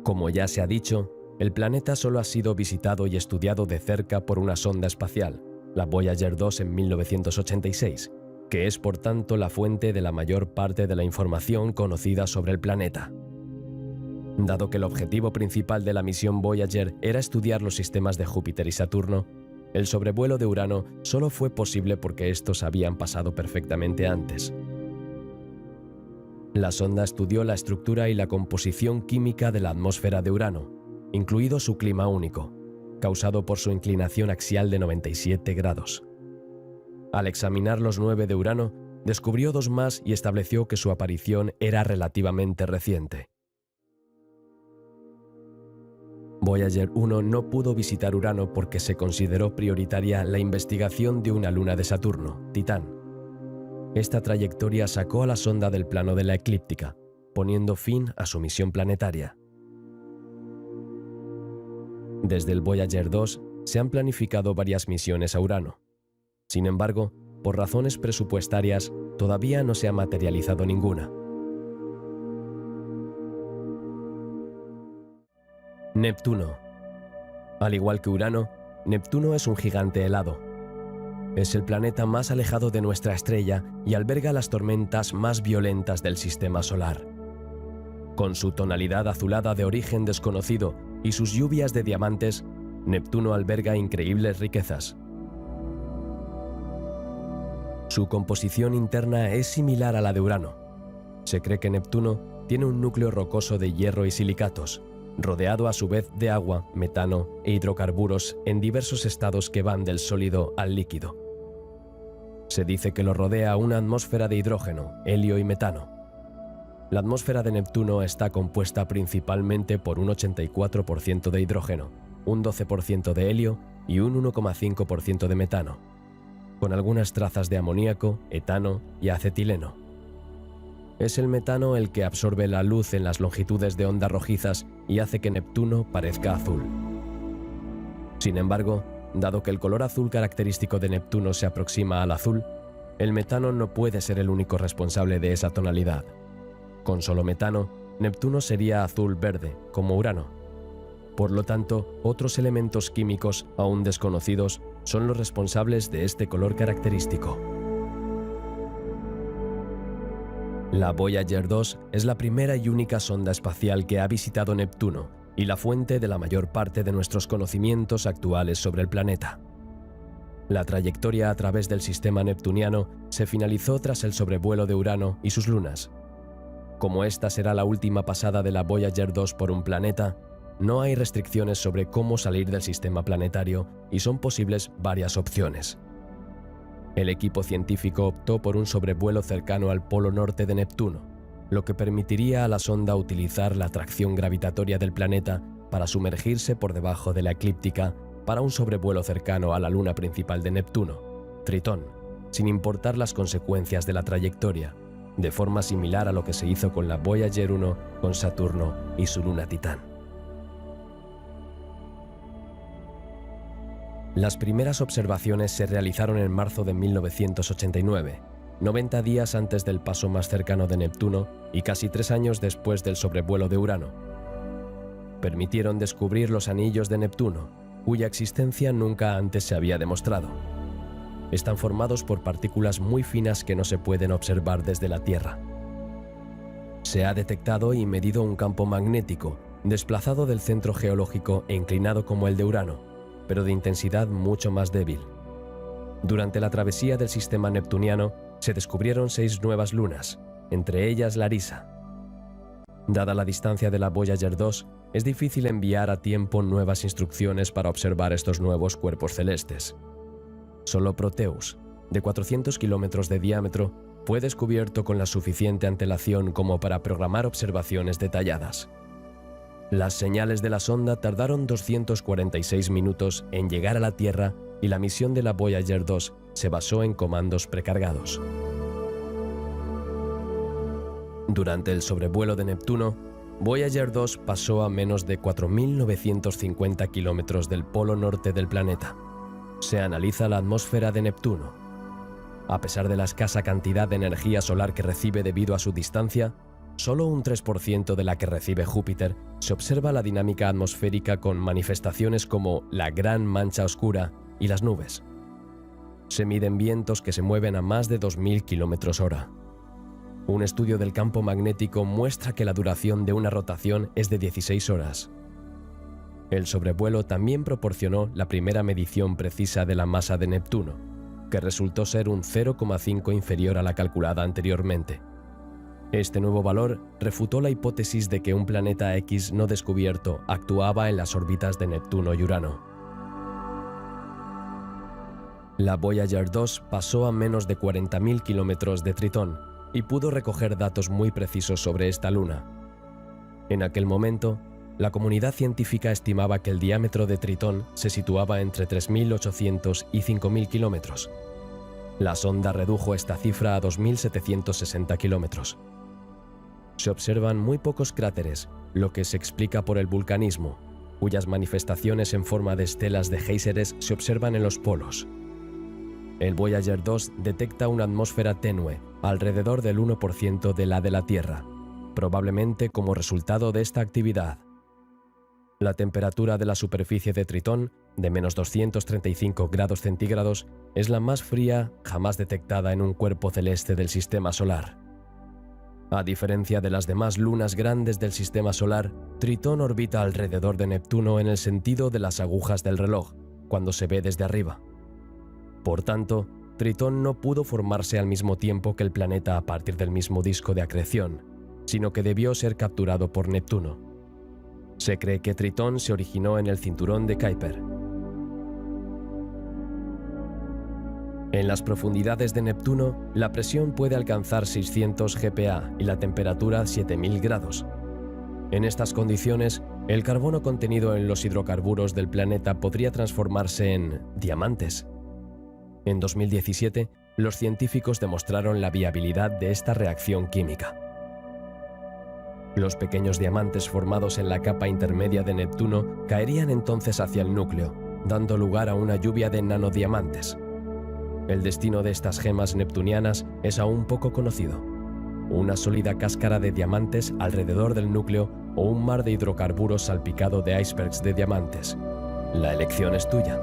Como ya se ha dicho, el planeta solo ha sido visitado y estudiado de cerca por una sonda espacial, la Voyager 2 en 1986, que es por tanto la fuente de la mayor parte de la información conocida sobre el planeta. Dado que el objetivo principal de la misión Voyager era estudiar los sistemas de Júpiter y Saturno, el sobrevuelo de Urano solo fue posible porque estos habían pasado perfectamente antes. La sonda estudió la estructura y la composición química de la atmósfera de Urano, incluido su clima único, causado por su inclinación axial de 97 grados. Al examinar los 9 de Urano, descubrió 2 más y estableció que su aparición era relativamente reciente. Voyager 1 no pudo visitar Urano porque se consideró prioritaria la investigación de una luna de Saturno, Titán. Esta trayectoria sacó a la sonda del plano de la eclíptica, poniendo fin a su misión planetaria. Desde el Voyager 2 se han planificado varias misiones a Urano. Sin embargo, por razones presupuestarias, todavía no se ha materializado ninguna. Neptuno. Al igual que Urano, Neptuno es un gigante helado. Es el planeta más alejado de nuestra estrella y alberga las tormentas más violentas del sistema solar. Con su tonalidad azulada de origen desconocido y sus lluvias de diamantes, Neptuno alberga increíbles riquezas. Su composición interna es similar a la de Urano. Se cree que Neptuno tiene un núcleo rocoso de hierro y silicatos, rodeado a su vez de agua, metano e hidrocarburos en diversos estados que van del sólido al líquido. Se dice que lo rodea una atmósfera de hidrógeno, helio y metano. La atmósfera de Neptuno está compuesta principalmente por un 84% de hidrógeno, un 12% de helio y un 1,5% de metano, con algunas trazas de amoníaco, etano y acetileno. Es el metano el que absorbe la luz en las longitudes de onda rojizas y hace que Neptuno parezca azul. Sin embargo, dado que el color azul característico de Neptuno se aproxima al azul, el metano no puede ser el único responsable de esa tonalidad. Con solo metano, Neptuno sería azul-verde, como Urano. Por lo tanto, otros elementos químicos aún desconocidos son los responsables de este color característico. La Voyager 2 es la primera y única sonda espacial que ha visitado Neptuno y la fuente de la mayor parte de nuestros conocimientos actuales sobre el planeta. La trayectoria a través del sistema neptuniano se finalizó tras el sobrevuelo de Urano y sus lunas. Como esta será la última pasada de la Voyager 2 por un planeta, no hay restricciones sobre cómo salir del sistema planetario y son posibles varias opciones. El equipo científico optó por un sobrevuelo cercano al polo norte de Neptuno, lo que permitiría a la sonda utilizar la atracción gravitatoria del planeta para sumergirse por debajo de la eclíptica para un sobrevuelo cercano a la luna principal de Neptuno, Tritón, sin importar las consecuencias de la trayectoria, de forma similar a lo que se hizo con la Voyager 1 con Saturno y su luna Titán. Las primeras observaciones se realizaron en marzo de 1989, 90 días antes del paso más cercano de Neptuno y casi 3 años después del sobrevuelo de Urano. Permitieron descubrir los anillos de Neptuno, cuya existencia nunca antes se había demostrado. Están formados por partículas muy finas que no se pueden observar desde la Tierra. Se ha detectado y medido un campo magnético, desplazado del centro geológico e inclinado como el de Urano, pero de intensidad mucho más débil. Durante la travesía del sistema neptuniano, se descubrieron 6 nuevas lunas, entre ellas Larissa. Dada la distancia de la Voyager 2, es difícil enviar a tiempo nuevas instrucciones para observar estos nuevos cuerpos celestes. Solo Proteus, de 400 kilómetros de diámetro, fue descubierto con la suficiente antelación como para programar observaciones detalladas. Las señales de la sonda tardaron 246 minutos en llegar a la Tierra y la misión de la Voyager 2 se basó en comandos precargados. Durante el sobrevuelo de Neptuno, Voyager 2 pasó a menos de 4.950 kilómetros del polo norte del planeta. Se analiza la atmósfera de Neptuno. A pesar de la escasa cantidad de energía solar que recibe debido a su distancia, solo un 3% de la que recibe Júpiter, se observa la dinámica atmosférica con manifestaciones como la Gran Mancha Oscura y las nubes. Se miden vientos que se mueven a más de 2.000 km/h. Un estudio del campo magnético muestra que la duración de una rotación es de 16 horas. El sobrevuelo también proporcionó la primera medición precisa de la masa de Neptuno, que resultó ser un 0,5 inferior a la calculada anteriormente. Este nuevo valor refutó la hipótesis de que un planeta X no descubierto actuaba en las órbitas de Neptuno y Urano. La Voyager 2 pasó a menos de 40.000 kilómetros de Tritón y pudo recoger datos muy precisos sobre esta luna. En aquel momento, la comunidad científica estimaba que el diámetro de Tritón se situaba entre 3.800 y 5.000 kilómetros. La sonda redujo esta cifra a 2.760 kilómetros. Se observan muy pocos cráteres, lo que se explica por el vulcanismo, cuyas manifestaciones en forma de estelas de géiseres se observan en los polos. El Voyager 2 detecta una atmósfera tenue, alrededor del 1% de la de la Tierra, probablemente como resultado de esta actividad. La temperatura de la superficie de Tritón, de menos 235 grados centígrados, es la más fría jamás detectada en un cuerpo celeste del sistema solar. A diferencia de las demás lunas grandes del sistema solar, Tritón orbita alrededor de Neptuno en el sentido de las agujas del reloj, cuando se ve desde arriba. Por tanto, Tritón no pudo formarse al mismo tiempo que el planeta a partir del mismo disco de acreción, sino que debió ser capturado por Neptuno. Se cree que Tritón se originó en el cinturón de Kuiper. En las profundidades de Neptuno, la presión puede alcanzar 600 GPa y la temperatura 7000 grados. En estas condiciones, el carbono contenido en los hidrocarburos del planeta podría transformarse en diamantes. En 2017, los científicos demostraron la viabilidad de esta reacción química. Los pequeños diamantes formados en la capa intermedia de Neptuno caerían entonces hacia el núcleo, dando lugar a una lluvia de nanodiamantes. El destino de estas gemas neptunianas es aún poco conocido. Una sólida cáscara de diamantes alrededor del núcleo o un mar de hidrocarburos salpicado de icebergs de diamantes. La elección es tuya.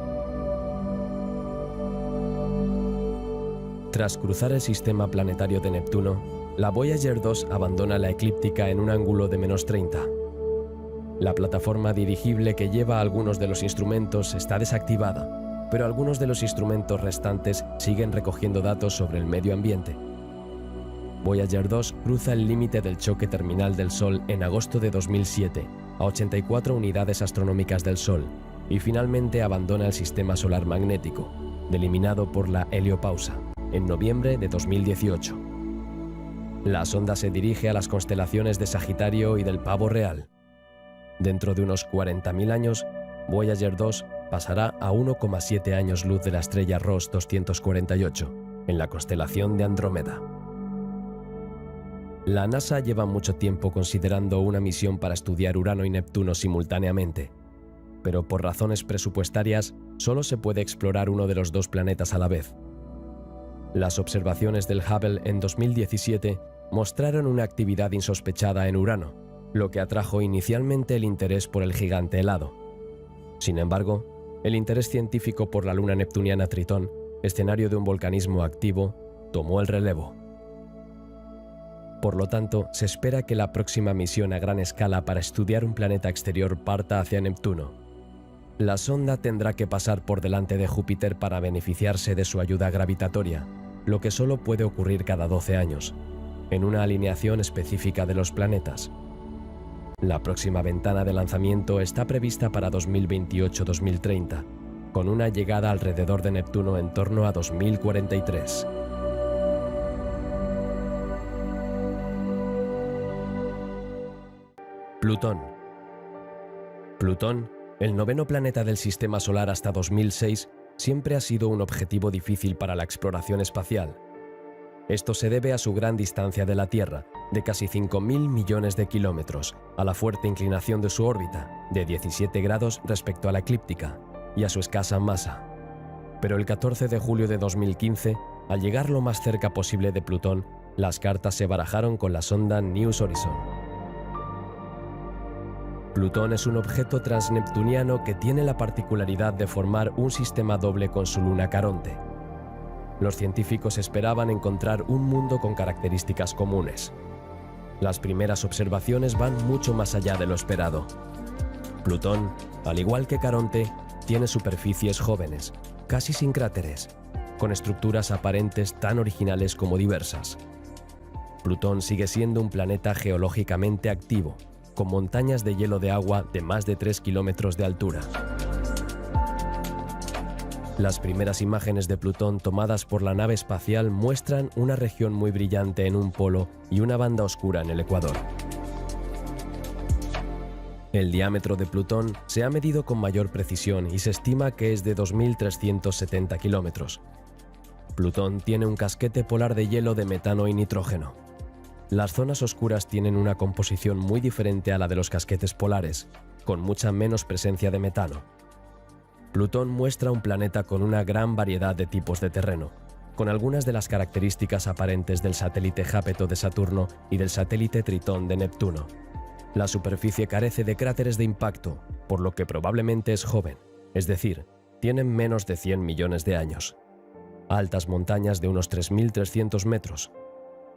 Tras cruzar el sistema planetario de Neptuno, la Voyager 2 abandona la eclíptica en un ángulo de -30. La plataforma dirigible que lleva algunos de los instrumentos está desactivada, pero algunos de los instrumentos restantes siguen recogiendo datos sobre el medio ambiente. Voyager 2 cruza el límite del choque terminal del Sol en agosto de 2007, a 84 unidades astronómicas del Sol, y finalmente abandona el sistema solar magnético, delimitado por la heliopausa, en noviembre de 2018. La sonda se dirige a las constelaciones de Sagitario y del Pavo Real. Dentro de unos 40.000 años, Voyager 2 pasará a 1,7 años luz de la estrella Ross 248, en la constelación de Andrómeda. La NASA lleva mucho tiempo considerando una misión para estudiar Urano y Neptuno simultáneamente, pero por razones presupuestarias solo se puede explorar uno de los dos planetas a la vez. Las observaciones del Hubble en 2017 mostraron una actividad insospechada en Urano, lo que atrajo inicialmente el interés por el gigante helado. Sin embargo, el interés científico por la luna neptuniana Tritón, escenario de un volcanismo activo, tomó el relevo. Por lo tanto, se espera que la próxima misión a gran escala para estudiar un planeta exterior parta hacia Neptuno. La sonda tendrá que pasar por delante de Júpiter para beneficiarse de su ayuda gravitatoria, lo que solo puede ocurrir cada 12 años, en una alineación específica de los planetas. La próxima ventana de lanzamiento está prevista para 2028-2030, con una llegada alrededor de Neptuno en torno a 2043. Plutón. Plutón, el noveno planeta del Sistema Solar hasta 2006, siempre ha sido un objetivo difícil para la exploración espacial. Esto se debe a su gran distancia de la Tierra, de casi 5.000 millones de kilómetros, a la fuerte inclinación de su órbita, de 17 grados respecto a la eclíptica, y a su escasa masa. Pero el 14 de julio de 2015, al llegar lo más cerca posible de Plutón, las cartas se barajaron con la sonda New Horizons. Plutón es un objeto transneptuniano que tiene la particularidad de formar un sistema doble con su luna Caronte. Los científicos esperaban encontrar un mundo con características comunes. Las primeras observaciones van mucho más allá de lo esperado. Plutón, al igual que Caronte, tiene superficies jóvenes, casi sin cráteres, con estructuras aparentes tan originales como diversas. Plutón sigue siendo un planeta geológicamente activo, con montañas de hielo de agua de más de 3 kilómetros de altura. Las primeras imágenes de Plutón tomadas por la nave espacial muestran una región muy brillante en un polo y una banda oscura en el ecuador. El diámetro de Plutón se ha medido con mayor precisión y se estima que es de 2.370 kilómetros. Plutón tiene un casquete polar de hielo de metano y nitrógeno. Las zonas oscuras tienen una composición muy diferente a la de los casquetes polares, con mucha menos presencia de metano. Plutón muestra un planeta con una gran variedad de tipos de terreno, con algunas de las características aparentes del satélite Jápeto de Saturno y del satélite Tritón de Neptuno. La superficie carece de cráteres de impacto, por lo que probablemente es joven, es decir, tienen menos de 100 millones de años. Altas montañas de unos 3.300 metros.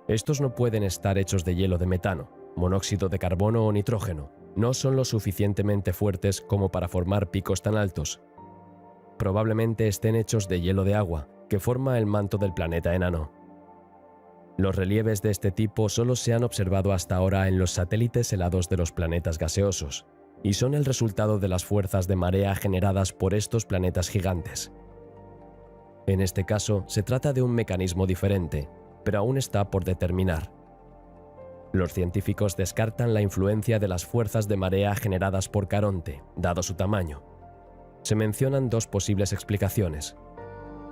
Estos no pueden estar hechos de hielo de metano, monóxido de carbono o nitrógeno. No son lo suficientemente fuertes como para formar picos tan altos. Probablemente estén hechos de hielo de agua, que forma el manto del planeta enano. Los relieves de este tipo solo se han observado hasta ahora en los satélites helados de los planetas gaseosos, y son el resultado de las fuerzas de marea generadas por estos planetas gigantes. En este caso, se trata de un mecanismo diferente, pero aún está por determinar. Los científicos descartan la influencia de las fuerzas de marea generadas por Caronte, dado su tamaño. Se mencionan dos posibles explicaciones: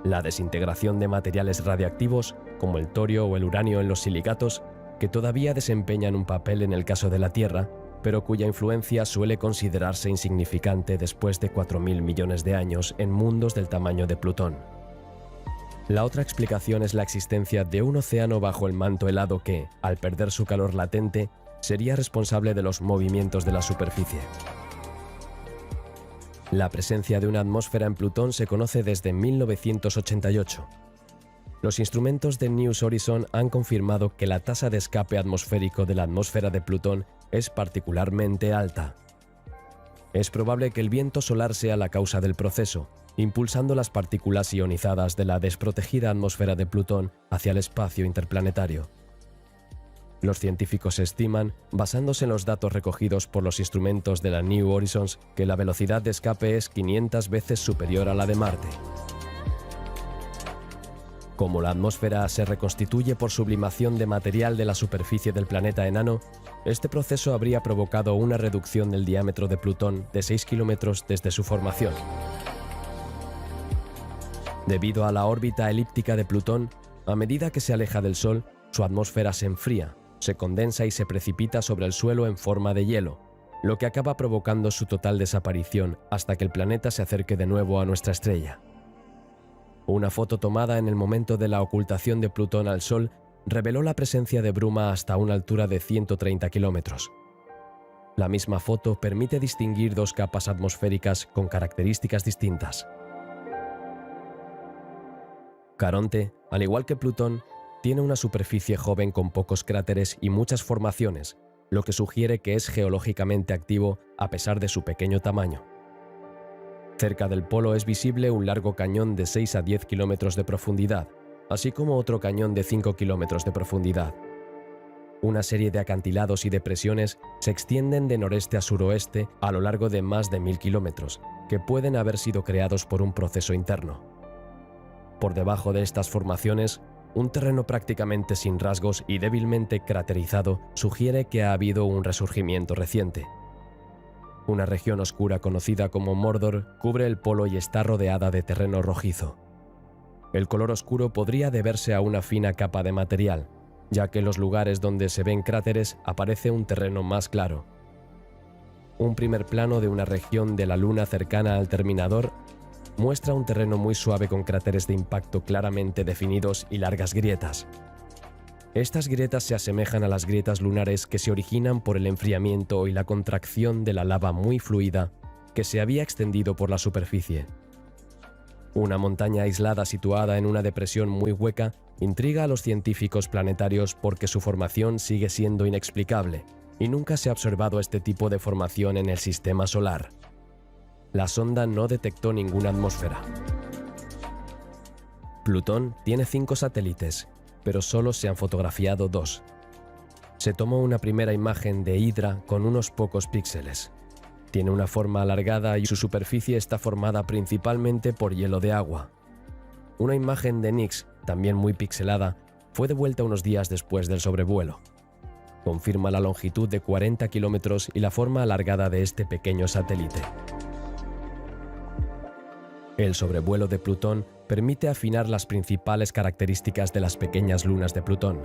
la desintegración de materiales radiactivos, como el torio o el uranio en los silicatos, que todavía desempeñan un papel en el caso de la Tierra, pero cuya influencia suele considerarse insignificante después de 4.000 millones de años en mundos del tamaño de Plutón. La otra explicación es la existencia de un océano bajo el manto helado que, al perder su calor latente, sería responsable de los movimientos de la superficie. La presencia de una atmósfera en Plutón se conoce desde 1988. Los instrumentos de New Horizons han confirmado que la tasa de escape atmosférico de la atmósfera de Plutón es particularmente alta. Es probable que el viento solar sea la causa del proceso, impulsando las partículas ionizadas de la desprotegida atmósfera de Plutón hacia el espacio interplanetario. Los científicos estiman, basándose en los datos recogidos por los instrumentos de la New Horizons, que la velocidad de escape es 500 veces superior a la de Marte. Como la atmósfera se reconstituye por sublimación de material de la superficie del planeta enano, este proceso habría provocado una reducción del diámetro de Plutón de 6 kilómetros desde su formación. Debido a la órbita elíptica de Plutón, a medida que se aleja del Sol, su atmósfera se enfría, se condensa y se precipita sobre el suelo en forma de hielo, lo que acaba provocando su total desaparición hasta que el planeta se acerque de nuevo a nuestra estrella. Una foto tomada en el momento de la ocultación de Plutón al Sol reveló la presencia de bruma hasta una altura de 130 kilómetros. La misma foto permite distinguir dos capas atmosféricas con características distintas. Caronte, al igual que Plutón, tiene una superficie joven con pocos cráteres y muchas formaciones, lo que sugiere que es geológicamente activo a pesar de su pequeño tamaño. Cerca del polo es visible un largo cañón de 6 a 10 kilómetros de profundidad, así como otro cañón de 5 kilómetros de profundidad. Una serie de acantilados y depresiones se extienden de noreste a suroeste a lo largo de más de 1000 kilómetros, que pueden haber sido creados por un proceso interno. Por debajo de estas formaciones, un terreno prácticamente sin rasgos y débilmente craterizado sugiere que ha habido un resurgimiento reciente. Una región oscura conocida como Mordor cubre el polo y está rodeada de terreno rojizo. El color oscuro podría deberse a una fina capa de material, ya que en los lugares donde se ven cráteres aparece un terreno más claro. Un primer plano de una región de la Luna cercana al terminador muestra un terreno muy suave con cráteres de impacto claramente definidos y largas grietas. Estas grietas se asemejan a las grietas lunares que se originan por el enfriamiento y la contracción de la lava muy fluida que se había extendido por la superficie. Una montaña aislada situada en una depresión muy hueca intriga a los científicos planetarios porque su formación sigue siendo inexplicable y nunca se ha observado este tipo de formación en el sistema solar. La sonda no detectó ninguna atmósfera. Plutón tiene 5 satélites, pero solo se han fotografiado 2. Se tomó una primera imagen de Hydra con unos pocos píxeles. Tiene una forma alargada y su superficie está formada principalmente por hielo de agua. Una imagen de Nix, también muy pixelada, fue devuelta unos días después del sobrevuelo. Confirma la longitud de 40 kilómetros y la forma alargada de este pequeño satélite. El sobrevuelo de Plutón permite afinar las principales características de las pequeñas lunas de Plutón.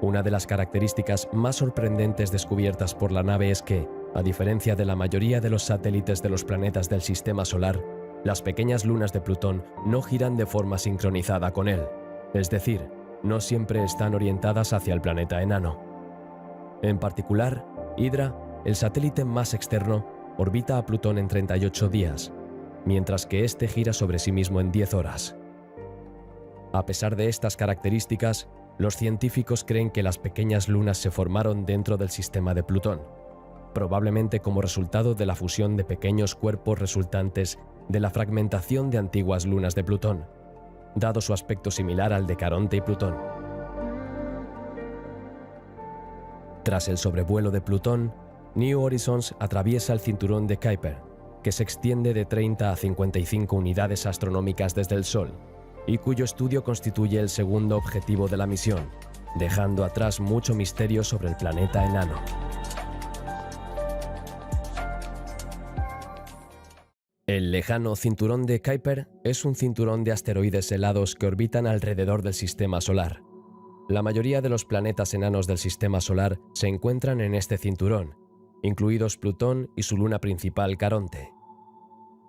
Una de las características más sorprendentes descubiertas por la nave es que, a diferencia de la mayoría de los satélites de los planetas del Sistema Solar, las pequeñas lunas de Plutón no giran de forma sincronizada con él, es decir, no siempre están orientadas hacia el planeta enano. En particular, Hydra, el satélite más externo, orbita a Plutón en 38 días, mientras que este gira sobre sí mismo en 10 horas. A pesar de estas características, los científicos creen que las pequeñas lunas se formaron dentro del sistema de Plutón, probablemente como resultado de la fusión de pequeños cuerpos resultantes de la fragmentación de antiguas lunas de Plutón, dado su aspecto similar al de Caronte y Plutón. Tras el sobrevuelo de Plutón, New Horizons atraviesa el cinturón de Kuiper, que se extiende de 30 a 55 unidades astronómicas desde el Sol, y cuyo estudio constituye el segundo objetivo de la misión, dejando atrás mucho misterio sobre el planeta enano. El lejano cinturón de Kuiper es un cinturón de asteroides helados que orbitan alrededor del Sistema Solar. La mayoría de los planetas enanos del Sistema Solar se encuentran en este cinturón, incluidos Plutón y su luna principal Caronte.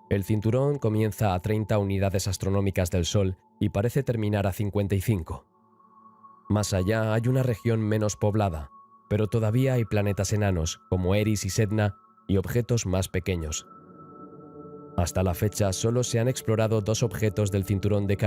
El cinturón comienza a 30 unidades astronómicas del Sol y parece terminar a 55. Más allá hay una región menos poblada, pero todavía hay planetas enanos como Eris y Sedna y objetos más pequeños. Hasta la fecha solo se han explorado 2 objetos del cinturón de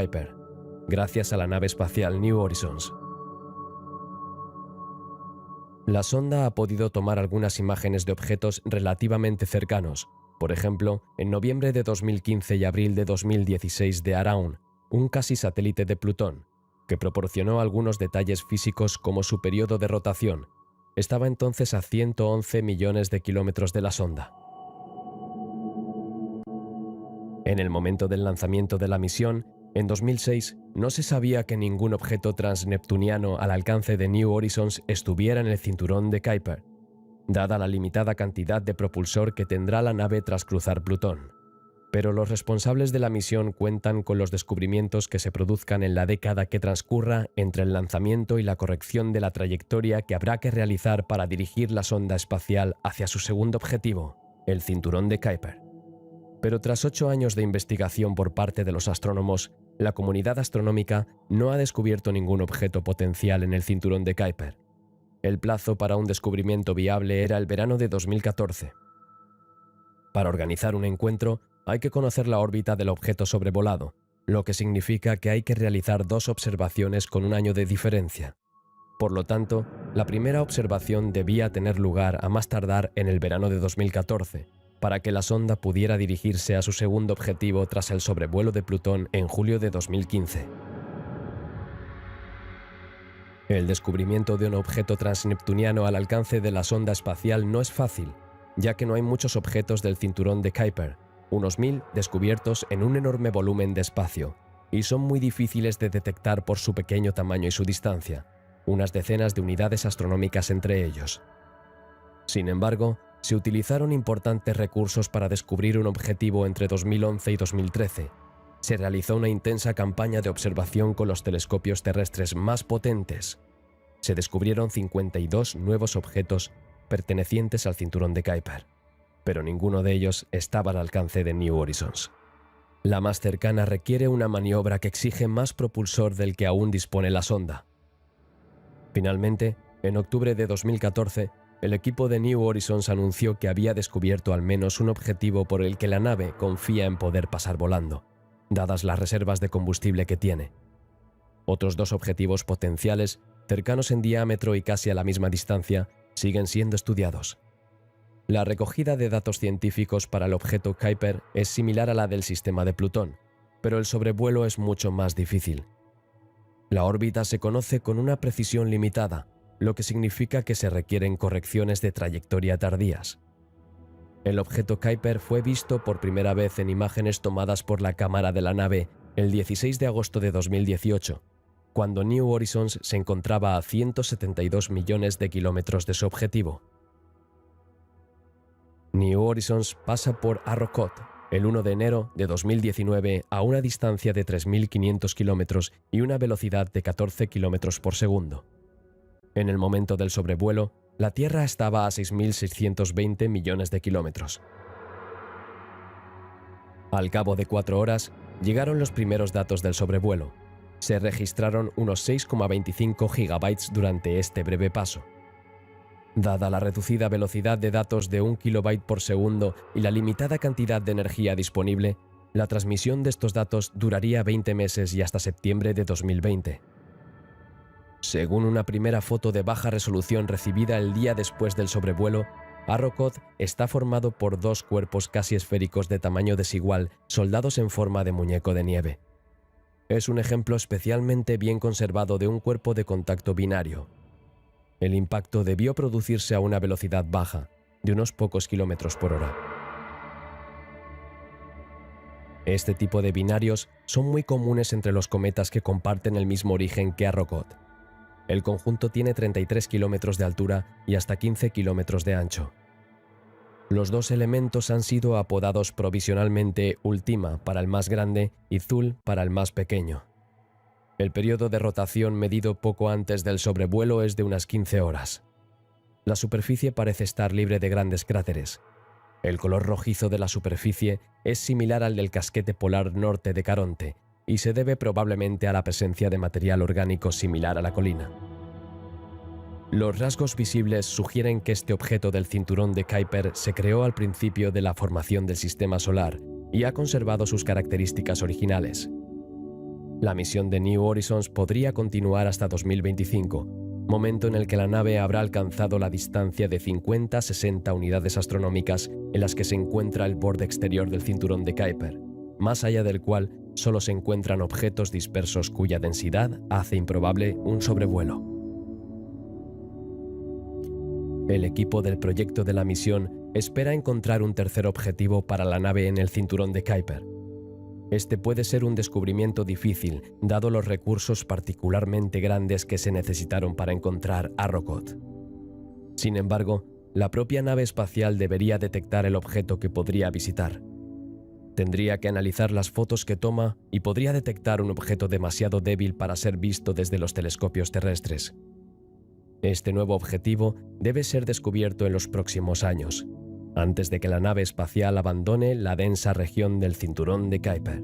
La sonda ha podido tomar algunas imágenes de objetos relativamente cercanos, por ejemplo, en noviembre de 2015 y abril de 2016 de Araun, un casi satélite de Plutón, que proporcionó algunos detalles físicos como su periodo de rotación. Estaba entonces a 111 millones de kilómetros de la sonda. En el momento del lanzamiento de la misión, en 2006, no se sabía que ningún objeto transneptuniano al alcance de New Horizons estuviera en el cinturón de Kuiper, dada la limitada cantidad de propulsor que tendrá la nave tras cruzar Plutón. Pero los responsables de la misión cuentan con los descubrimientos que se produzcan en la década que transcurra entre el lanzamiento y la corrección de la trayectoria que habrá que realizar para dirigir la sonda espacial hacia su segundo objetivo, el cinturón de Kuiper. Pero tras 8 años de investigación por parte de los astrónomos, la comunidad astronómica no ha descubierto ningún objeto potencial en el cinturón de Kuiper. El plazo para un descubrimiento viable era el verano de 2014. Para organizar un encuentro, hay que conocer la órbita del objeto sobrevolado, lo que significa que hay que realizar 2 observaciones con un año de diferencia. Por lo tanto, la primera observación debía tener lugar a más tardar en el verano de 2014, para que la sonda pudiera dirigirse a su segundo objetivo tras el sobrevuelo de Plutón en julio de 2015. El descubrimiento de un objeto transneptuniano al alcance de la sonda espacial no es fácil, ya que no hay muchos objetos del cinturón de Kuiper, unos 1000 descubiertos en un enorme volumen de espacio, y son muy difíciles de detectar por su pequeño tamaño y su distancia, unas decenas de unidades astronómicas entre ellos. Sin embargo, se utilizaron importantes recursos para descubrir un objetivo entre 2011 y 2013. Se realizó una intensa campaña de observación con los telescopios terrestres más potentes. Se descubrieron 52 nuevos objetos pertenecientes al cinturón de Kuiper, pero ninguno de ellos estaba al alcance de New Horizons. La más cercana requiere una maniobra que exige más propulsor del que aún dispone la sonda. Finalmente, en octubre de 2014, el equipo de New Horizons anunció que había descubierto al menos un objetivo por el que la nave confía en poder pasar volando, dadas las reservas de combustible que tiene. Otros 2 objetivos potenciales, cercanos en diámetro y casi a la misma distancia, siguen siendo estudiados. La recogida de datos científicos para el objeto Kuiper es similar a la del sistema de Plutón, pero el sobrevuelo es mucho más difícil. La órbita se conoce con una precisión limitada, lo que significa que se requieren correcciones de trayectoria tardías. El objeto Kuiper fue visto por primera vez en imágenes tomadas por la cámara de la nave el 16 de agosto de 2018, cuando New Horizons se encontraba a 172 millones de kilómetros de su objetivo. New Horizons pasa por Arrokoth el 1 de enero de 2019 a una distancia de 3.500 kilómetros y una velocidad de 14 kilómetros por segundo. En el momento del sobrevuelo, la Tierra estaba a 6.620 millones de kilómetros. Al cabo de 4 horas, llegaron los primeros datos del sobrevuelo. Se registraron unos 6,25 gigabytes durante este breve paso. Dada la reducida velocidad de datos de 1 kilobyte por segundo y la limitada cantidad de energía disponible, la transmisión de estos datos duraría 20 meses y hasta septiembre de 2020. Según una primera foto de baja resolución recibida el día después del sobrevuelo, Arrokoth está formado por 2 cuerpos casi esféricos de tamaño desigual, soldados en forma de muñeco de nieve. Es un ejemplo especialmente bien conservado de un cuerpo de contacto binario. El impacto debió producirse a una velocidad baja, de unos pocos kilómetros por hora. Este tipo de binarios son muy comunes entre los cometas que comparten el mismo origen que Arrokoth. El conjunto tiene 33 kilómetros de altura y hasta 15 kilómetros de ancho. Los 2 elementos han sido apodados provisionalmente Ultima para el más grande y Thule para el más pequeño. El periodo de rotación medido poco antes del sobrevuelo es de unas 15 horas. La superficie parece estar libre de grandes cráteres. El color rojizo de la superficie es similar al del casquete polar norte de Caronte y se debe probablemente a la presencia de material orgánico similar a la colina. Los rasgos visibles sugieren que este objeto del cinturón de Kuiper se creó al principio de la formación del sistema solar y ha conservado sus características originales. La misión de New Horizons podría continuar hasta 2025, momento en el que la nave habrá alcanzado la distancia de 50 a 60 unidades astronómicas en las que se encuentra el borde exterior del cinturón de Kuiper, más allá del cual solo se encuentran objetos dispersos cuya densidad hace improbable un sobrevuelo. El equipo del proyecto de la misión espera encontrar un tercer objetivo para la nave en el cinturón de Kuiper. Este puede ser un descubrimiento difícil, dado los recursos particularmente grandes que se necesitaron para encontrar Arrokoth. Sin embargo, la propia nave espacial debería detectar el objeto que podría visitar. Tendría que analizar las fotos que toma y podría detectar un objeto demasiado débil para ser visto desde los telescopios terrestres. Este nuevo objetivo debe ser descubierto en los próximos años, antes de que la nave espacial abandone la densa región del cinturón de Kuiper.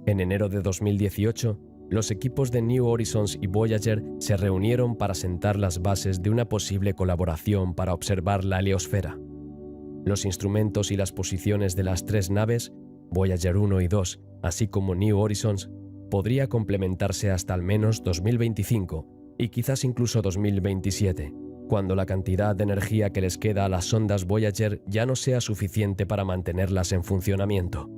En enero de 2018, los equipos de New Horizons y Voyager se reunieron para sentar las bases de una posible colaboración para observar la heliosfera. Los instrumentos y las posiciones de las tres naves, Voyager 1 y 2, así como New Horizons, podría complementarse hasta al menos 2025 y quizás incluso 2027, cuando la cantidad de energía que les queda a las sondas Voyager ya no sea suficiente para mantenerlas en funcionamiento.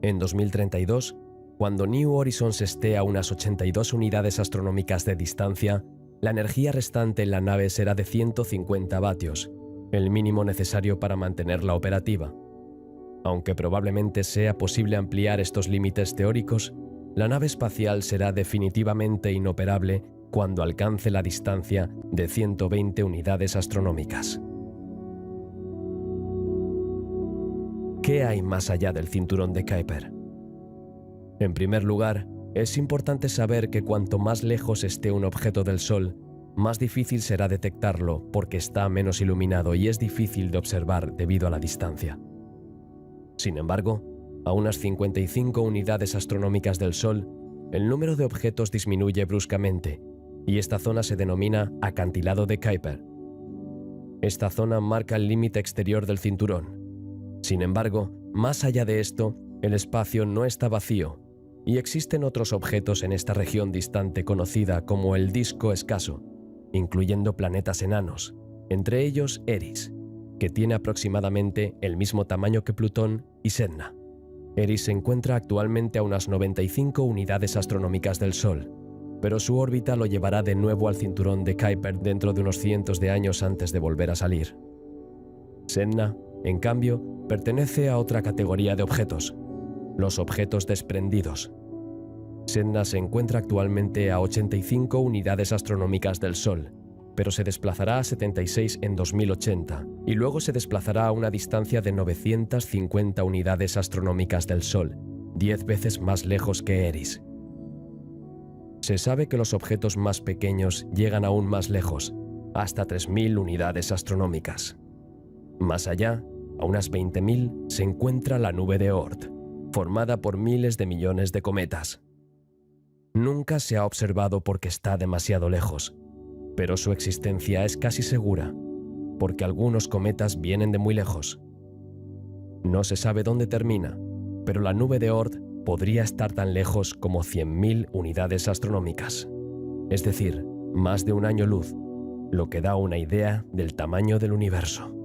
En 2032, cuando New Horizons esté a unas 82 unidades astronómicas de distancia, la energía restante en la nave será de 150 vatios, el mínimo necesario para mantenerla operativa. Aunque probablemente sea posible ampliar estos límites teóricos, la nave espacial será definitivamente inoperable cuando alcance la distancia de 120 unidades astronómicas. ¿Qué hay más allá del cinturón de Kuiper? En primer lugar, es importante saber que cuanto más lejos esté un objeto del Sol, más difícil será detectarlo porque está menos iluminado y es difícil de observar debido a la distancia. Sin embargo, a unas 55 unidades astronómicas del Sol, el número de objetos disminuye bruscamente, y esta zona se denomina acantilado de Kuiper. Esta zona marca el límite exterior del cinturón. Sin embargo, más allá de esto, el espacio no está vacío, y existen otros objetos en esta región distante conocida como el disco escaso, incluyendo planetas enanos, entre ellos Eris, que tiene aproximadamente el mismo tamaño que Plutón y Sedna. Eris se encuentra actualmente a unas 95 unidades astronómicas del Sol, pero su órbita lo llevará de nuevo al cinturón de Kuiper dentro de unos cientos de años antes de volver a salir. Sedna, en cambio, pertenece a otra categoría de objetos, los objetos desprendidos. Sedna se encuentra actualmente a 85 unidades astronómicas del Sol, pero se desplazará a 76 en 2080 y luego se desplazará a una distancia de 950 unidades astronómicas del Sol, 10 veces más lejos que Eris. Se sabe que los objetos más pequeños llegan aún más lejos, hasta 3.000 unidades astronómicas. Más allá, a unas 20.000, se encuentra la nube de Oort, formada por miles de millones de cometas. Nunca se ha observado porque está demasiado lejos, pero su existencia es casi segura, porque algunos cometas vienen de muy lejos. No se sabe dónde termina, pero la nube de Oort podría estar tan lejos como 100.000 unidades astronómicas, es decir, más de un año luz, lo que da una idea del tamaño del universo.